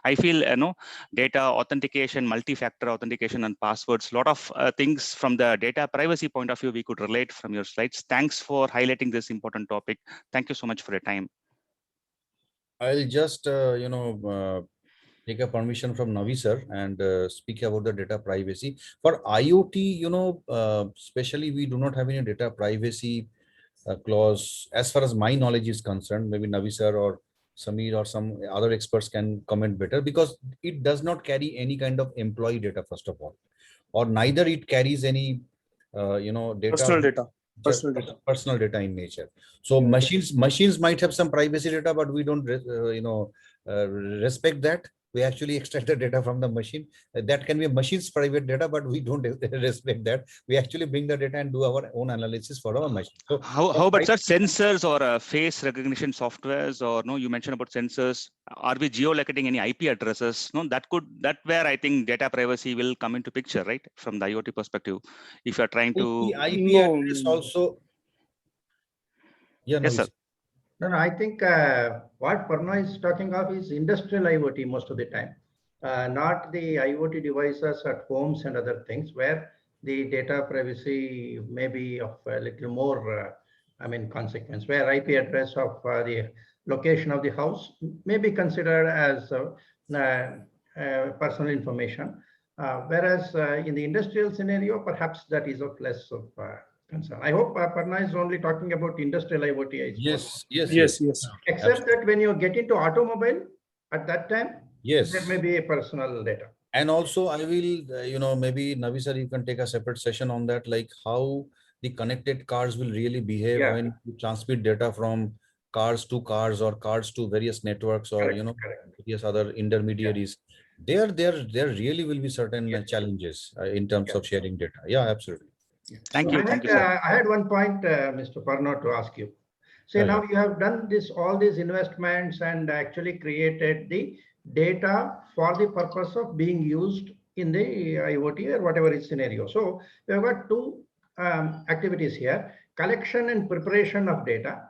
[SPEAKER 3] I feel, data authentication, multi-factor authentication and passwords, a lot of things from the data privacy point of view, we could relate from your slides. Thanks for highlighting this important topic. Thank you so much for your time.
[SPEAKER 2] I'll just, take a permission from Navi sir and speak about the data privacy. For IoT, especially we do not have any data privacy clause as far as my knowledge is concerned. Maybe Navi sir or Samir or some other experts can comment better, because it does not carry any kind of employee data, first of all, or neither it carries any, data.
[SPEAKER 4] Personal data.
[SPEAKER 2] Personal data in nature. So machines might have some privacy data, but we don't, respect that. We actually extract the data from the machine. That can be a machine's private data, but we don't respect that. We actually bring the data and do our own analysis for our machine. So
[SPEAKER 3] how about such sensors or face recognition softwares, or no, you mentioned about sensors. Are we geolocating any IP addresses? No, that where I think data privacy will come into picture, right? From the IoT perspective, if you are trying to.
[SPEAKER 2] IP address also. Yeah,
[SPEAKER 3] Yes,
[SPEAKER 2] no,
[SPEAKER 3] sir.
[SPEAKER 5] No, I think what Parna is talking of is industrial IoT most of the time, not the IoT devices at homes and other things where the data privacy may be of a little more, consequence, where IP address of the location of the house may be considered as personal information, whereas in the industrial scenario, perhaps that is of less of concern. I hope Parna is only talking about industrial IoT.
[SPEAKER 2] Yes.
[SPEAKER 5] Except that when you get into automobile, at that time,
[SPEAKER 2] Yes.
[SPEAKER 5] there may be a personal data.
[SPEAKER 2] And also I will, maybe Navi sir, you can take a separate session on that, like how the connected cars will really behave when you transmit data from cars to cars or cars to various networks or, various other intermediaries. There really will be certain challenges in terms of sharing data. Yeah, absolutely.
[SPEAKER 3] Thank you, sir.
[SPEAKER 5] I had one point, Mr. Parna, to ask you. So now you have done all these investments and actually created the data for the purpose of being used in the IoT or whatever is scenario. So we have got two activities here: collection and preparation of data,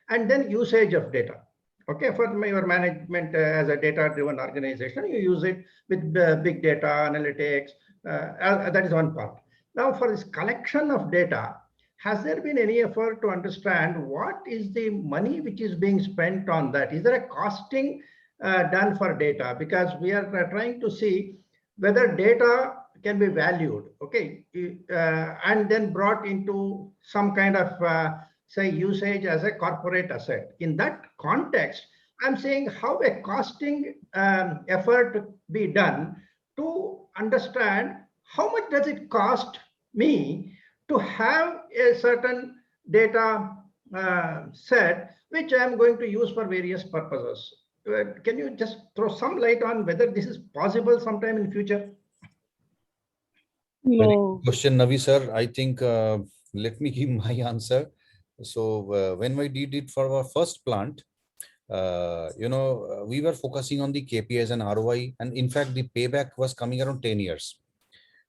[SPEAKER 5] and then usage of data. Okay, for your management as a data-driven organization, you use it with big data analytics. That is one part. Now, for this collection of data, has there been any effort to understand what is the money which is being spent on that? Is there a costing done for data? Because we are trying to see whether data can be valued, okay, and then brought into some kind of, say, usage as a corporate asset. In that context, I'm saying how a costing effort be done to understand how much does it cost me to have a certain data set which I am going to use for various purposes. Can you just throw some light on whether this is possible sometime in future?
[SPEAKER 2] No. Question, Navi sir. I think let me give my answer. So when we did it for our first plant, we were focusing on the KPIs and ROI, and in fact the payback was coming around 10 years.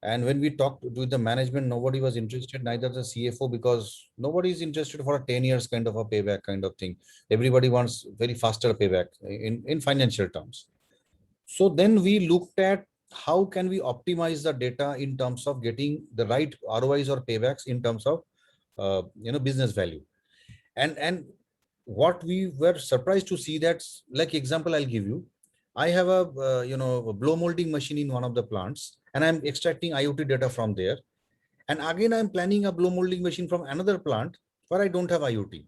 [SPEAKER 2] And when we talked with the management, nobody was interested, neither the CFO, because nobody is interested for a 10 years kind of a payback kind of thing. Everybody wants very faster payback in financial terms. So then we looked at how can we optimize the data in terms of getting the right ROIs or paybacks in terms of business value. And what we were surprised to see, that, like example I'll give you. I have a a blow molding machine in one of the plants, and I'm extracting IoT data from there. And again, I'm planning a blow molding machine from another plant where I don't have IoT.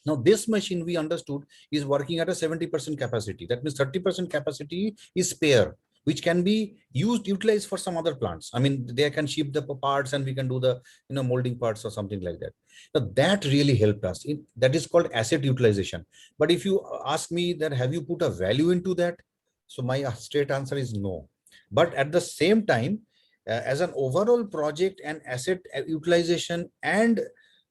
[SPEAKER 2] Now, this machine, we understood, is working at a 70% capacity. That means 30% capacity is spare, which can be utilized for some other plants. I mean, they can ship the parts and we can do the molding parts or something like that. Now, that really helped us. That is called asset utilization. But if you ask me that, have you put a value into that? So my straight answer is no. But at the same time, as an overall project and asset utilization and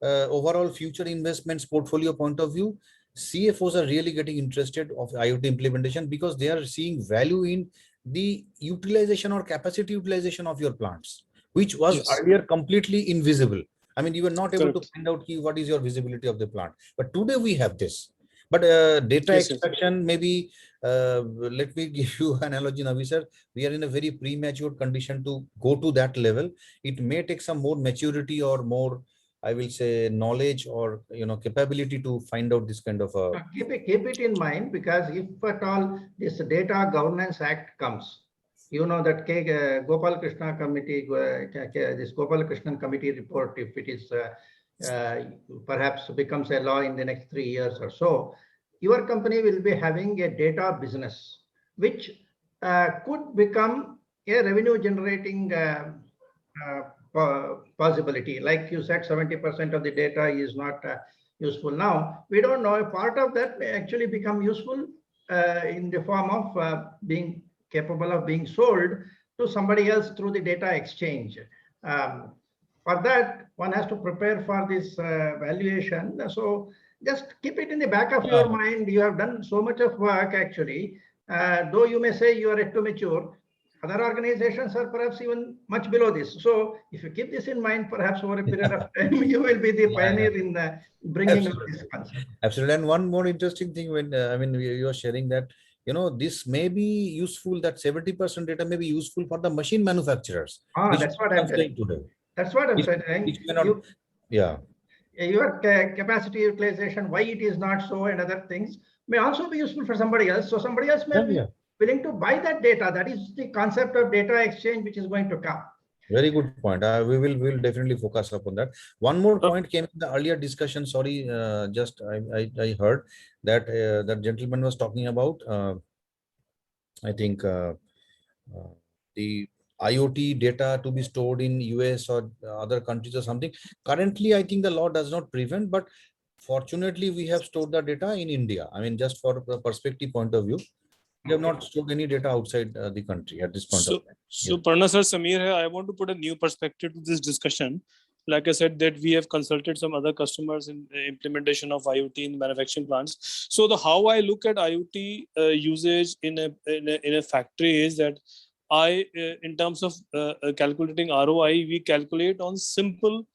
[SPEAKER 2] overall future investments portfolio point of view, CFOs are really getting interested of IoT implementation because they are seeing value in the utilization or capacity utilization of your plants, which was
[SPEAKER 4] Yes.
[SPEAKER 2] earlier completely invisible. I mean, you were not able to
[SPEAKER 4] Correct.
[SPEAKER 2] find out what is your visibility of the plant. But today we have this. But data
[SPEAKER 4] Yes, yes.
[SPEAKER 2] extraction, maybe, let me give you an analogy, Navi sir. We are in a very premature condition to go to that level. It may take some more maturity or more, I will say, knowledge or capability to find out this kind of a.
[SPEAKER 5] Keep it in mind, because if at all this Data Governance Act comes, you know that Gopal Krishna committee, this Gopal Krishnan committee report, if it is perhaps becomes a law in the next 3 years or so, your company will be having a data business, which could become a revenue generating possibility. Like you said, 70% of the data is not useful now. We don't know, a part of that may actually become useful in the form of being capable of being sold to somebody else through the data exchange. For that, one has to prepare for this valuation. So just keep it in the back of your mind. You have done so much of work actually, though you may say you are yet to mature. Other organizations are perhaps even much below this. So if you keep this in mind, perhaps over a period of time, you will be the pioneer in bringing up this concept.
[SPEAKER 2] Absolutely. And one more interesting thing, when I mean, you are sharing that, this may be useful, that 70% data may be useful for the machine manufacturers.
[SPEAKER 5] That's what I'm saying
[SPEAKER 2] today.
[SPEAKER 5] That's what I'm
[SPEAKER 2] Which
[SPEAKER 5] saying.
[SPEAKER 2] may not, yeah.
[SPEAKER 5] Your capacity utilization, why it is not so, and other things may also be useful for somebody else. So somebody else may be willing to buy that data. That is the concept of data exchange, which is going to come.
[SPEAKER 2] Very good point. We'll definitely focus upon that. One more point came in the earlier discussion. Sorry, just I heard that that gentleman was talking about. I think the IoT data to be stored in US or other countries or something. Currently, I think the law does not prevent, but fortunately, we have stored the data in India. I mean, just for the perspective point of view, we have not stored any data outside the country at this point of time.
[SPEAKER 4] So Parna sir, Samir here, I want to put a new perspective to this discussion. Like I said, that we have consulted some other customers in the implementation of IoT in manufacturing plants. So how I look at IoT usage in a factory is that in terms of calculating ROI, we calculate on simple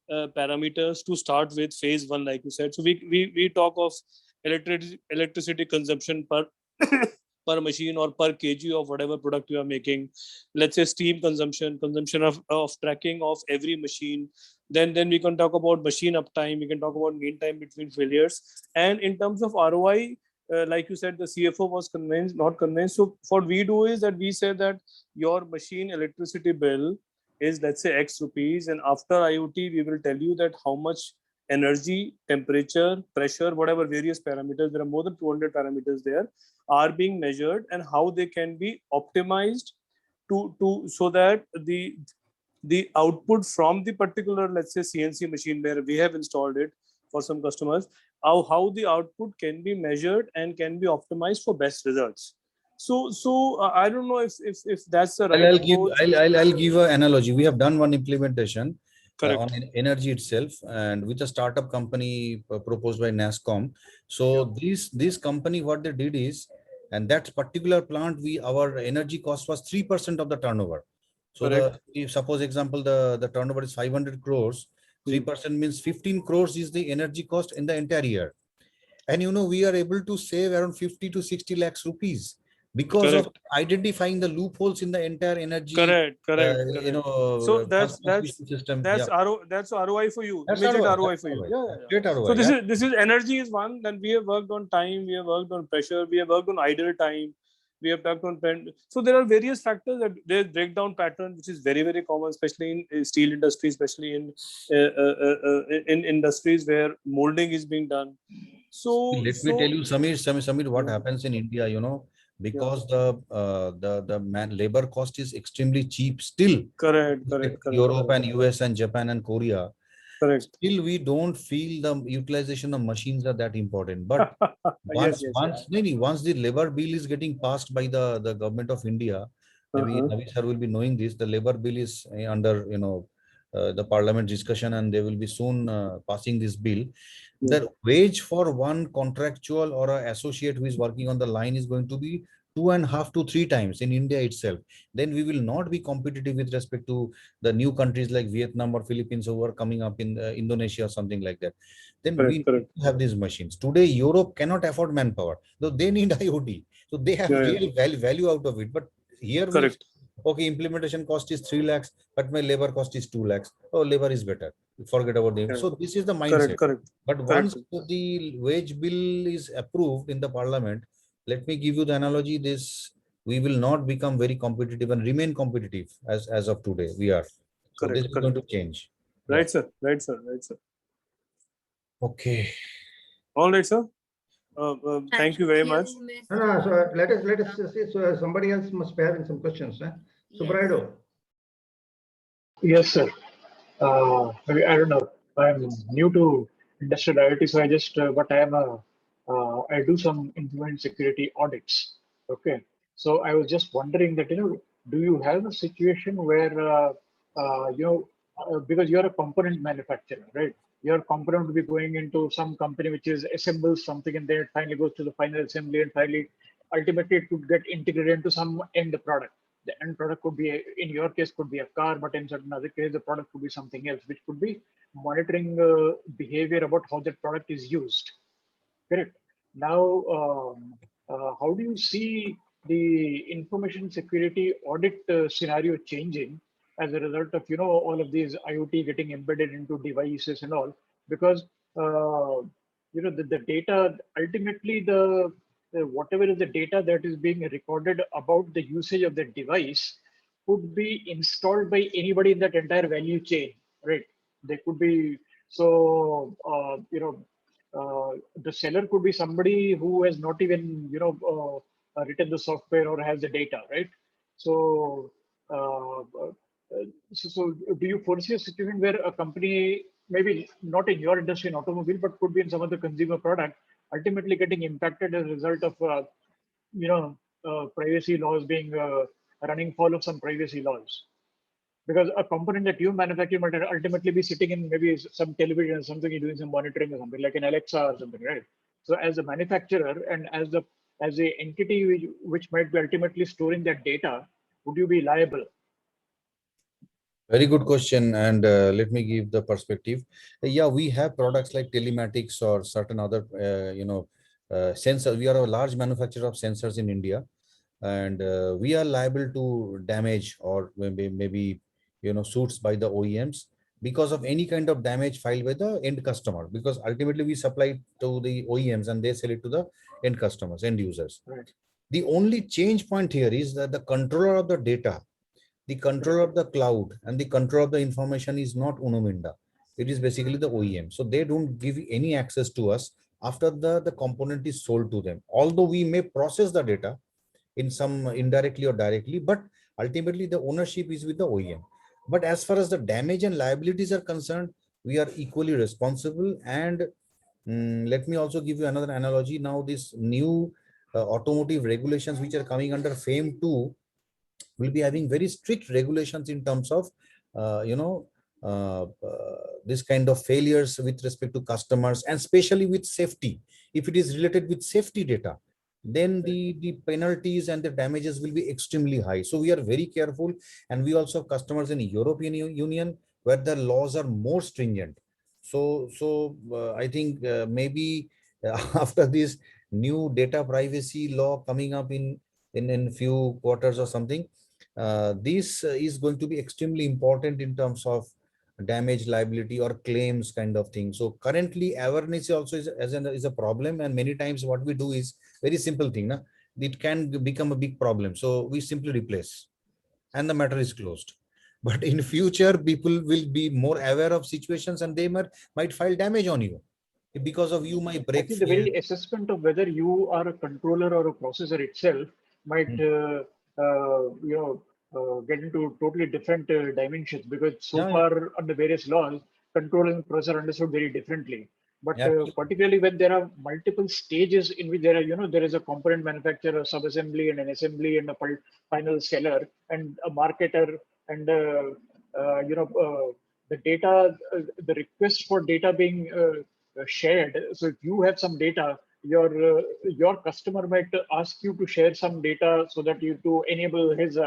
[SPEAKER 4] parameters to start with phase one, like you said. So we talk of electricity consumption per per machine or per kg of whatever product you are making. Let's say steam consumption of tracking of every machine. Then we can talk about machine uptime. We can talk about mean time between failures. And in terms of ROI, like you said, the CFO was not convinced. So what we do is that we say that your machine electricity bill is, let's say, X rupees. And after IoT, we will tell you that how much energy, temperature, pressure, whatever various parameters, there are more than 200 parameters there, are being measured, and how they can be optimized so that the output from the particular, let's say, CNC machine where we have installed it for some customers, how the output can be measured and can be optimized for best results. So I don't know if that's the right approach.
[SPEAKER 2] I'll give an analogy. We have done one implementation
[SPEAKER 4] Correct.
[SPEAKER 2] on energy itself, and with a startup company proposed by NASCOM. So this company, what they did is, and that particular plant, our energy cost was 3% of the turnover. So if suppose example the turnover is 500 crores, 3% means 15 crores is the energy cost in the entire year. And we are able to save around 50 to 60 lakhs rupees because of identifying the loopholes in the entire energy.
[SPEAKER 4] Correct. So that's
[SPEAKER 2] system.
[SPEAKER 4] That's ROI for you.
[SPEAKER 2] That's
[SPEAKER 4] immediate
[SPEAKER 2] ROI
[SPEAKER 4] for you.
[SPEAKER 2] Great ROI.
[SPEAKER 4] So this is energy is one. Then we have worked on time. We have worked on pressure. We have worked on idle time. We have worked on pen. So there are various factors that there's breakdown pattern, which is very, very common, especially in steel industry, especially in industries where molding is being done. So
[SPEAKER 2] let me tell you, Samir, what happens in India, because the labor cost is extremely cheap still.
[SPEAKER 4] Correct.
[SPEAKER 2] Europe and US and Japan and Korea.
[SPEAKER 4] Correct.
[SPEAKER 2] Still, we don't feel the utilization of machines are that important. But once the labor bill is getting passed by the government of India, maybe Navi sir will be knowing this. The labor bill is under the parliament discussion, and they will be soon passing this bill.
[SPEAKER 4] Yeah.
[SPEAKER 2] The wage for one contractual or an associate who is working on the line is going to be 2.5 to 3 times in India itself. Then we will not be competitive with respect to the new countries like Vietnam or Philippines who are coming up in Indonesia or something like that. Then we
[SPEAKER 4] Correct, correct.
[SPEAKER 2] need to have these machines. Today, Europe cannot afford manpower, though they need IoT. So they have
[SPEAKER 4] Yeah, yeah.
[SPEAKER 2] real value out of it. But here we,
[SPEAKER 4] Correct.
[SPEAKER 2] okay, implementation cost is 3 lakhs, but my labor cost is 2 lakhs. Oh, labor is better. Forget about them.
[SPEAKER 4] Yeah.
[SPEAKER 2] So this is the
[SPEAKER 4] Correct,
[SPEAKER 2] mindset.
[SPEAKER 4] correct.
[SPEAKER 2] But
[SPEAKER 4] Correct.
[SPEAKER 2] once the wage bill is approved in the parliament, let me give you the analogy. This, we will not become very competitive and remain competitive as of today. We are. So this
[SPEAKER 4] Correct,
[SPEAKER 2] is going
[SPEAKER 4] correct.
[SPEAKER 2] to change.
[SPEAKER 4] Right, sir. Right, sir. Right, sir.
[SPEAKER 2] Okay.
[SPEAKER 4] All right, sir. Thank you very much.
[SPEAKER 5] No, no, so let us see. So somebody else must be having some questions. Subraido.
[SPEAKER 6] Yes, sir. I don't know. I'm new to industrial IoT, so I just, but I do some implement security audits. Okay. So I was just wondering that, do you have a situation where, because you're a component manufacturer, right? Your component will be going into some company which is assembles something and then it finally goes to the final assembly and finally, ultimately it could get integrated into some end product. The end product could be, in your case, could be a car, but in certain other case, the product could be something else, which could be monitoring behavior about how that product is used. Correct. Now, how do you see the information security audit scenario changing as a result of all of these IoT getting embedded into devices and all? Because the data ultimately the whatever is the data that is being recorded about the usage of the device could be installed by anybody in that entire value chain, right? They could be the seller could be somebody who has not even written the software or has the data, right? So, so do you foresee a situation where a company, maybe not in your industry in automobile, but could be in some other consumer product, ultimately getting impacted as a result of privacy laws being running foul of some privacy laws? Because a component that you manufacture might ultimately be sitting in maybe some television or something, you're doing some monitoring or something like an Alexa or something, right? So as a manufacturer and as the entity which might be ultimately storing that data, would you be liable?
[SPEAKER 2] Very good question, and let me give the perspective. Yeah, we have products like telematics or certain other, sensors. We are a large manufacturer of sensors in India, and we are liable to damage or maybe suits by the OEMs because of any kind of damage filed by the end customer. Because ultimately we supply to the OEMs and they sell it to the end customers, end users.
[SPEAKER 6] Right.
[SPEAKER 2] The only change point here is that the controller of the data, the control of the cloud, and the control of the information is not Uno Minda. It is basically the OEM. So they don't give any access to us after the component is sold to them. Although we may process the data in some indirectly or directly, but ultimately the ownership is with the OEM. But as far as the damage and liabilities are concerned, we are equally responsible. And let me also give you another analogy. Now, this new automotive regulations which are coming under FAME 2 will be having very strict regulations in terms of this kind of failures with respect to customers, and especially with safety. If it is related with safety data, then the penalties and the damages will be extremely high. So we are very careful, and we also have customers in European Union where the laws are more stringent. So I think maybe after this new data privacy law coming up in few quarters or something, this is going to be extremely important in terms of damage, liability, or claims kind of thing. So currently awareness also is a problem, and many times what we do is very simple thing. Na? It can become a big problem. So we simply replace and the matter is closed. But in future, people will be more aware of situations and they might file damage on you. Because of you, my
[SPEAKER 6] I
[SPEAKER 2] brake
[SPEAKER 6] think the
[SPEAKER 2] failed.
[SPEAKER 6] very assessment of whether you are a controller or a processor itself might, get into totally different dimensions, because so
[SPEAKER 2] Yeah,
[SPEAKER 6] far under various laws, controller and processor understood very differently. But
[SPEAKER 2] yeah.
[SPEAKER 6] particularly when there are multiple stages in which there is a component manufacturer, a sub-assembly and an assembly and a final seller and a marketer and the data, the request for data being shared. So if you have some data, your customer might ask you to share some data so that you to enable his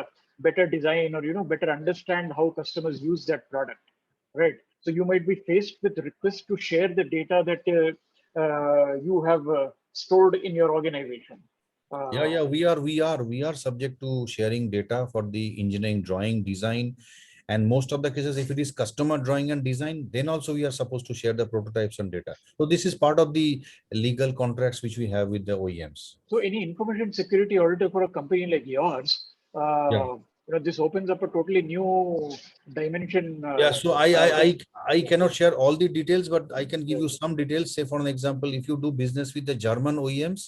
[SPEAKER 6] better design, or better understand how customers use that product, right? So you might be faced with requests to share the data that you have stored in your organization.
[SPEAKER 2] Yeah, we are subject to sharing data for the engineering, drawing, design, and most of the cases, if it is customer drawing and design, then also we are supposed to share the prototypes and data. So this is part of the legal contracts which we have with the OEMs.
[SPEAKER 6] So any information security auditor for a company like yours,
[SPEAKER 2] Yeah.
[SPEAKER 6] this opens up a totally new dimension.
[SPEAKER 2] Yeah, so I cannot share all the details, but I can give you some details. Say for an example, if you do business with the German OEMs,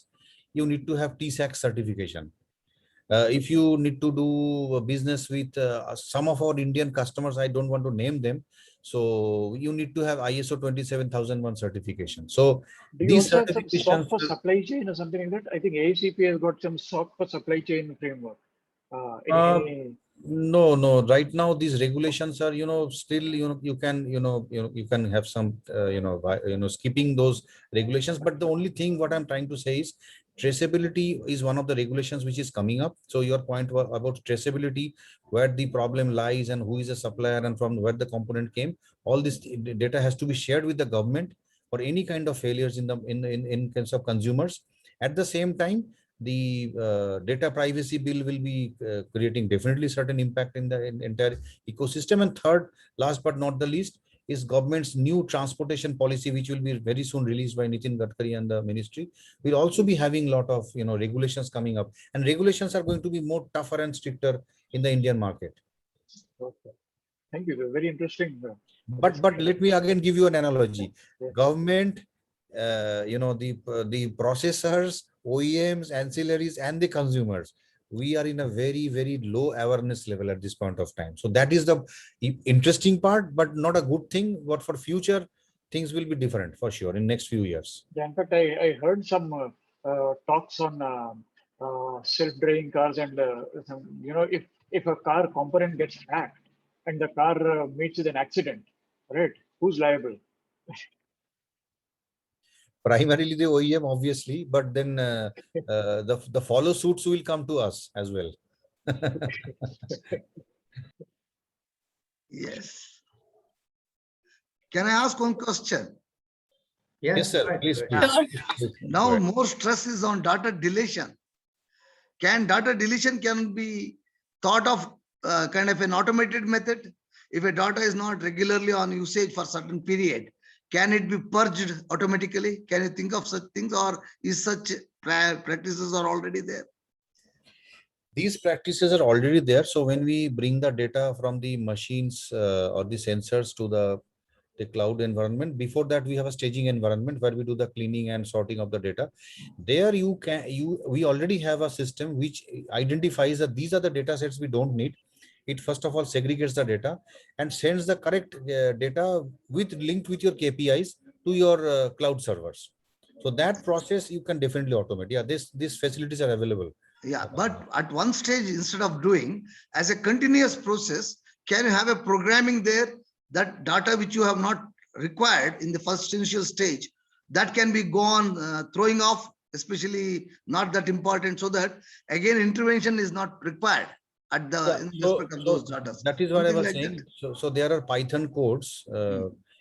[SPEAKER 2] you need to have TSAC certification. If you need to do business with some of our Indian customers, I don't want to name them. So you need to have ISO 27001 certification. So
[SPEAKER 6] Do you
[SPEAKER 2] these
[SPEAKER 6] also have some SOC
[SPEAKER 2] certifications,
[SPEAKER 6] for supply chain or something like that? I think ACP has got some SOC for supply chain framework. Any
[SPEAKER 2] no. Right now, these regulations are, still, you can, you can have some, skipping those regulations. But the only thing what I'm trying to say is traceability is one of the regulations which is coming up. So your point about traceability, where the problem lies and who is a supplier and from where the component came, all this data has to be shared with the government for any kind of failures in terms of consumers. At the same time, the data privacy bill will be creating definitely certain impact in the entire ecosystem. And third, last but not the least, is government's new transportation policy, which will be very soon released by Nitin Gadkari and the ministry. We'll also be having a lot of regulations coming up, and regulations are going to be more tougher and stricter in the Indian market.
[SPEAKER 6] Okay. Thank you. Very interesting.
[SPEAKER 2] But let me again give you an analogy.
[SPEAKER 6] Yeah.
[SPEAKER 2] Government, the processors, OEMs, ancillaries, and the consumers, we are in a very, very low awareness level at this point of time. So that is the interesting part, but not a good thing. But for future, things will be different for sure in next few years.
[SPEAKER 6] Yeah, in fact, I heard some talks on self-driving cars, and if a car component gets hacked and the car meets with an accident, right? Who's liable?
[SPEAKER 2] Primarily the OEM, obviously, but then the follow suits will come to us as well.
[SPEAKER 7] Yes. Can I ask one question?
[SPEAKER 2] Yes, sir.
[SPEAKER 5] right,
[SPEAKER 2] Please,
[SPEAKER 5] right.
[SPEAKER 2] please.
[SPEAKER 7] Now more stress is on data deletion. Can data deletion can be thought of kind of an automated method? If a data is not regularly on usage for certain period, can it be purged automatically? Can you think of such things, or is such practices are already there?
[SPEAKER 2] These practices are already there. So when we bring the data from the machines or the sensors to the cloud environment, before that we have a staging environment where we do the cleaning and sorting of the data. There we already have a system which identifies that these are the data sets we don't need. It first of all segregates the data and sends the correct data linked with your KPIs to your cloud servers. So that process you can definitely automate. Yeah, these facilities are available.
[SPEAKER 7] Yeah, but at one stage, instead of doing as a continuous process, can you have a programming there that data which you have not required in the first initial stage, that can be gone throwing off, especially not that important, so that again intervention is not required at the in respect of those data.
[SPEAKER 2] That is what I
[SPEAKER 7] Something
[SPEAKER 2] was
[SPEAKER 7] like
[SPEAKER 2] saying.
[SPEAKER 7] that.
[SPEAKER 2] So there are Python codes,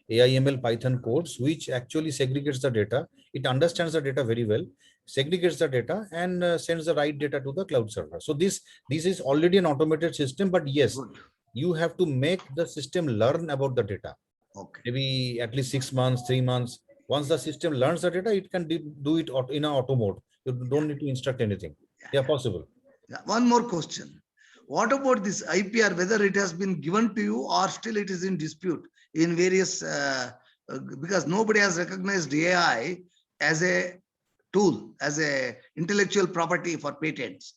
[SPEAKER 2] AIML Python codes, which actually segregates the data. It understands the data very well, segregates the data, and sends the right data to the cloud server. So this is already an automated system, but yes,
[SPEAKER 7] Good.
[SPEAKER 2] you have to make the system learn about the data.
[SPEAKER 7] Okay.
[SPEAKER 2] Maybe at least 6 months, 3 months. Once the system learns the data, it can do it in an auto mode. You don't need to instruct anything. Yeah, possible.
[SPEAKER 7] Yeah. One more question. What about this IPR, whether it has been given to you or still it is in dispute in various, because nobody has recognized AI as a tool, as a intellectual property for patents.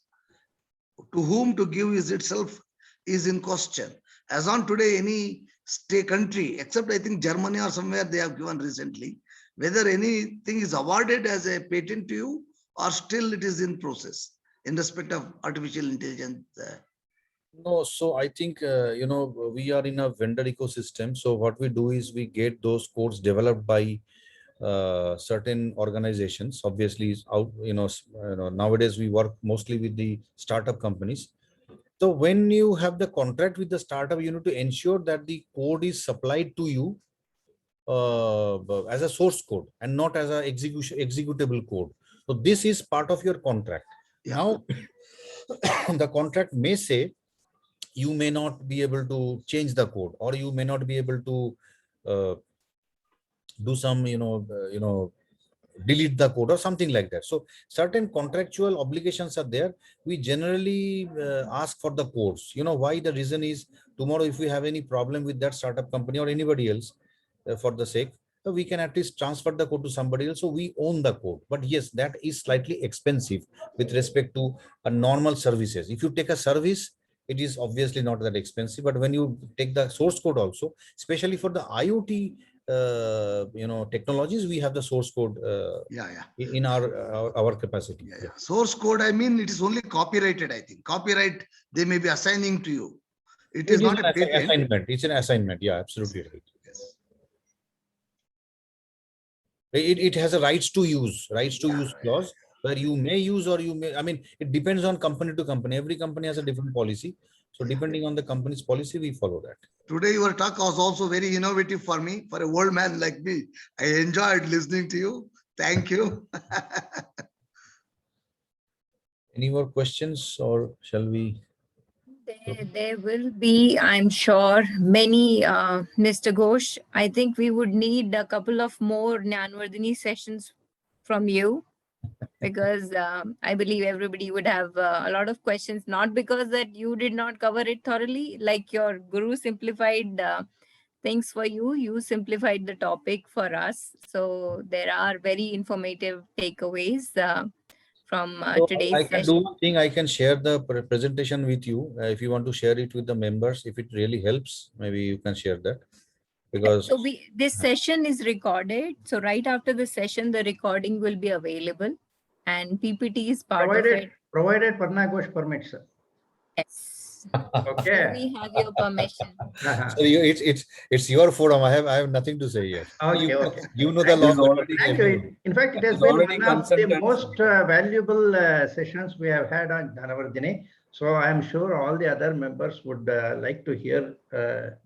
[SPEAKER 7] To whom to give is itself is in question. As on today, any state country, except I think Germany or somewhere they have given recently, whether anything is awarded as a patent to you or still it is in process in respect of artificial intelligence.
[SPEAKER 2] No, so I think, we are in a vendor ecosystem. So what we do is we get those codes developed by certain organizations. Obviously, out, nowadays we work mostly with the startup companies. So when you have the contract with the startup, you need to ensure that the code is supplied to you as a source code and not as a executable code. So this is part of your contract.
[SPEAKER 7] Yeah.
[SPEAKER 2] Now, the contract may say you may not be able to change the code, or you may not be able to do some, delete the code or something like that. So certain contractual obligations are there. We generally ask for the codes. You know why? The reason is, tomorrow if we have any problem with that startup company or anybody else, for the sake, we can at least transfer the code to somebody else. So we own the code. But yes, that is slightly expensive with respect to a normal services. If you take a service, it is obviously not that expensive. But when you take the source code also, especially for the IoT technologies, we have the source code
[SPEAKER 7] Yeah.
[SPEAKER 2] in our capacity.
[SPEAKER 7] Yeah. Source code, I mean, it is only copyrighted, I think. Copyright, they may be assigning to you. It is not a patent.
[SPEAKER 2] Assignment. It's an assignment. Yeah, absolutely right.
[SPEAKER 7] Yes.
[SPEAKER 2] It has a rights to use clause, where you may use or you may, I mean, it depends on company to company. Every company has a different policy. So depending on the company's policy, we follow that.
[SPEAKER 7] Today, your talk was also very innovative for me, for a old man like me. I enjoyed listening to you. Thank you.
[SPEAKER 2] Any more questions, or shall we?
[SPEAKER 1] There will be, I'm sure, many, Mr. Ghosh. I think we would need a couple of more Nyanvardhini sessions from you, because I believe everybody would have a lot of questions, not because that you did not cover it thoroughly, like your guru simplified things for you. You simplified the topic for us. So there are very informative takeaways from
[SPEAKER 2] So
[SPEAKER 1] today's
[SPEAKER 2] I can do
[SPEAKER 1] session.
[SPEAKER 2] one thing. I can share the presentation with you. If you want to share it with the members, if it really helps, maybe you can share that. Because
[SPEAKER 1] So this session is recorded. So right after the session, the recording will be available, and PPT is part of it.
[SPEAKER 5] Provided Parna Ghosh permits.
[SPEAKER 1] Yes.
[SPEAKER 5] Okay.
[SPEAKER 1] We have your permission.
[SPEAKER 2] so it's your forum. I have nothing to say here.
[SPEAKER 5] Okay,
[SPEAKER 2] you,
[SPEAKER 5] okay.
[SPEAKER 2] you know the law.
[SPEAKER 5] Thank you. In fact, it has
[SPEAKER 8] It's
[SPEAKER 5] been
[SPEAKER 8] already
[SPEAKER 5] one of the
[SPEAKER 8] consulted.
[SPEAKER 5] most valuable sessions we have had on Nyanvardhini. So I'm sure all the other members would like to hear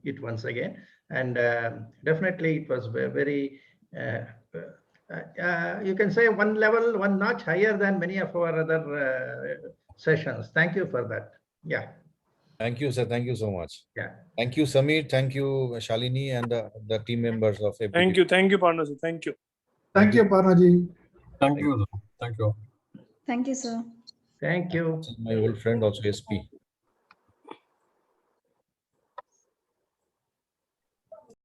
[SPEAKER 5] it once again. And definitely it was very, you can say one level, one notch higher than many of our other sessions. Thank you for that. Yeah.
[SPEAKER 2] Thank you, sir. Thank you so much.
[SPEAKER 5] Yeah.
[SPEAKER 2] Thank you, Samir. Thank you, Shalini, and the team members of FDP.
[SPEAKER 4] Thank you, Parna sir. Thank you.
[SPEAKER 9] Thank you, Parnaji.
[SPEAKER 8] Thank you. Thank you.
[SPEAKER 10] Thank you, sir.
[SPEAKER 5] Thank you.
[SPEAKER 2] My old friend also, SP.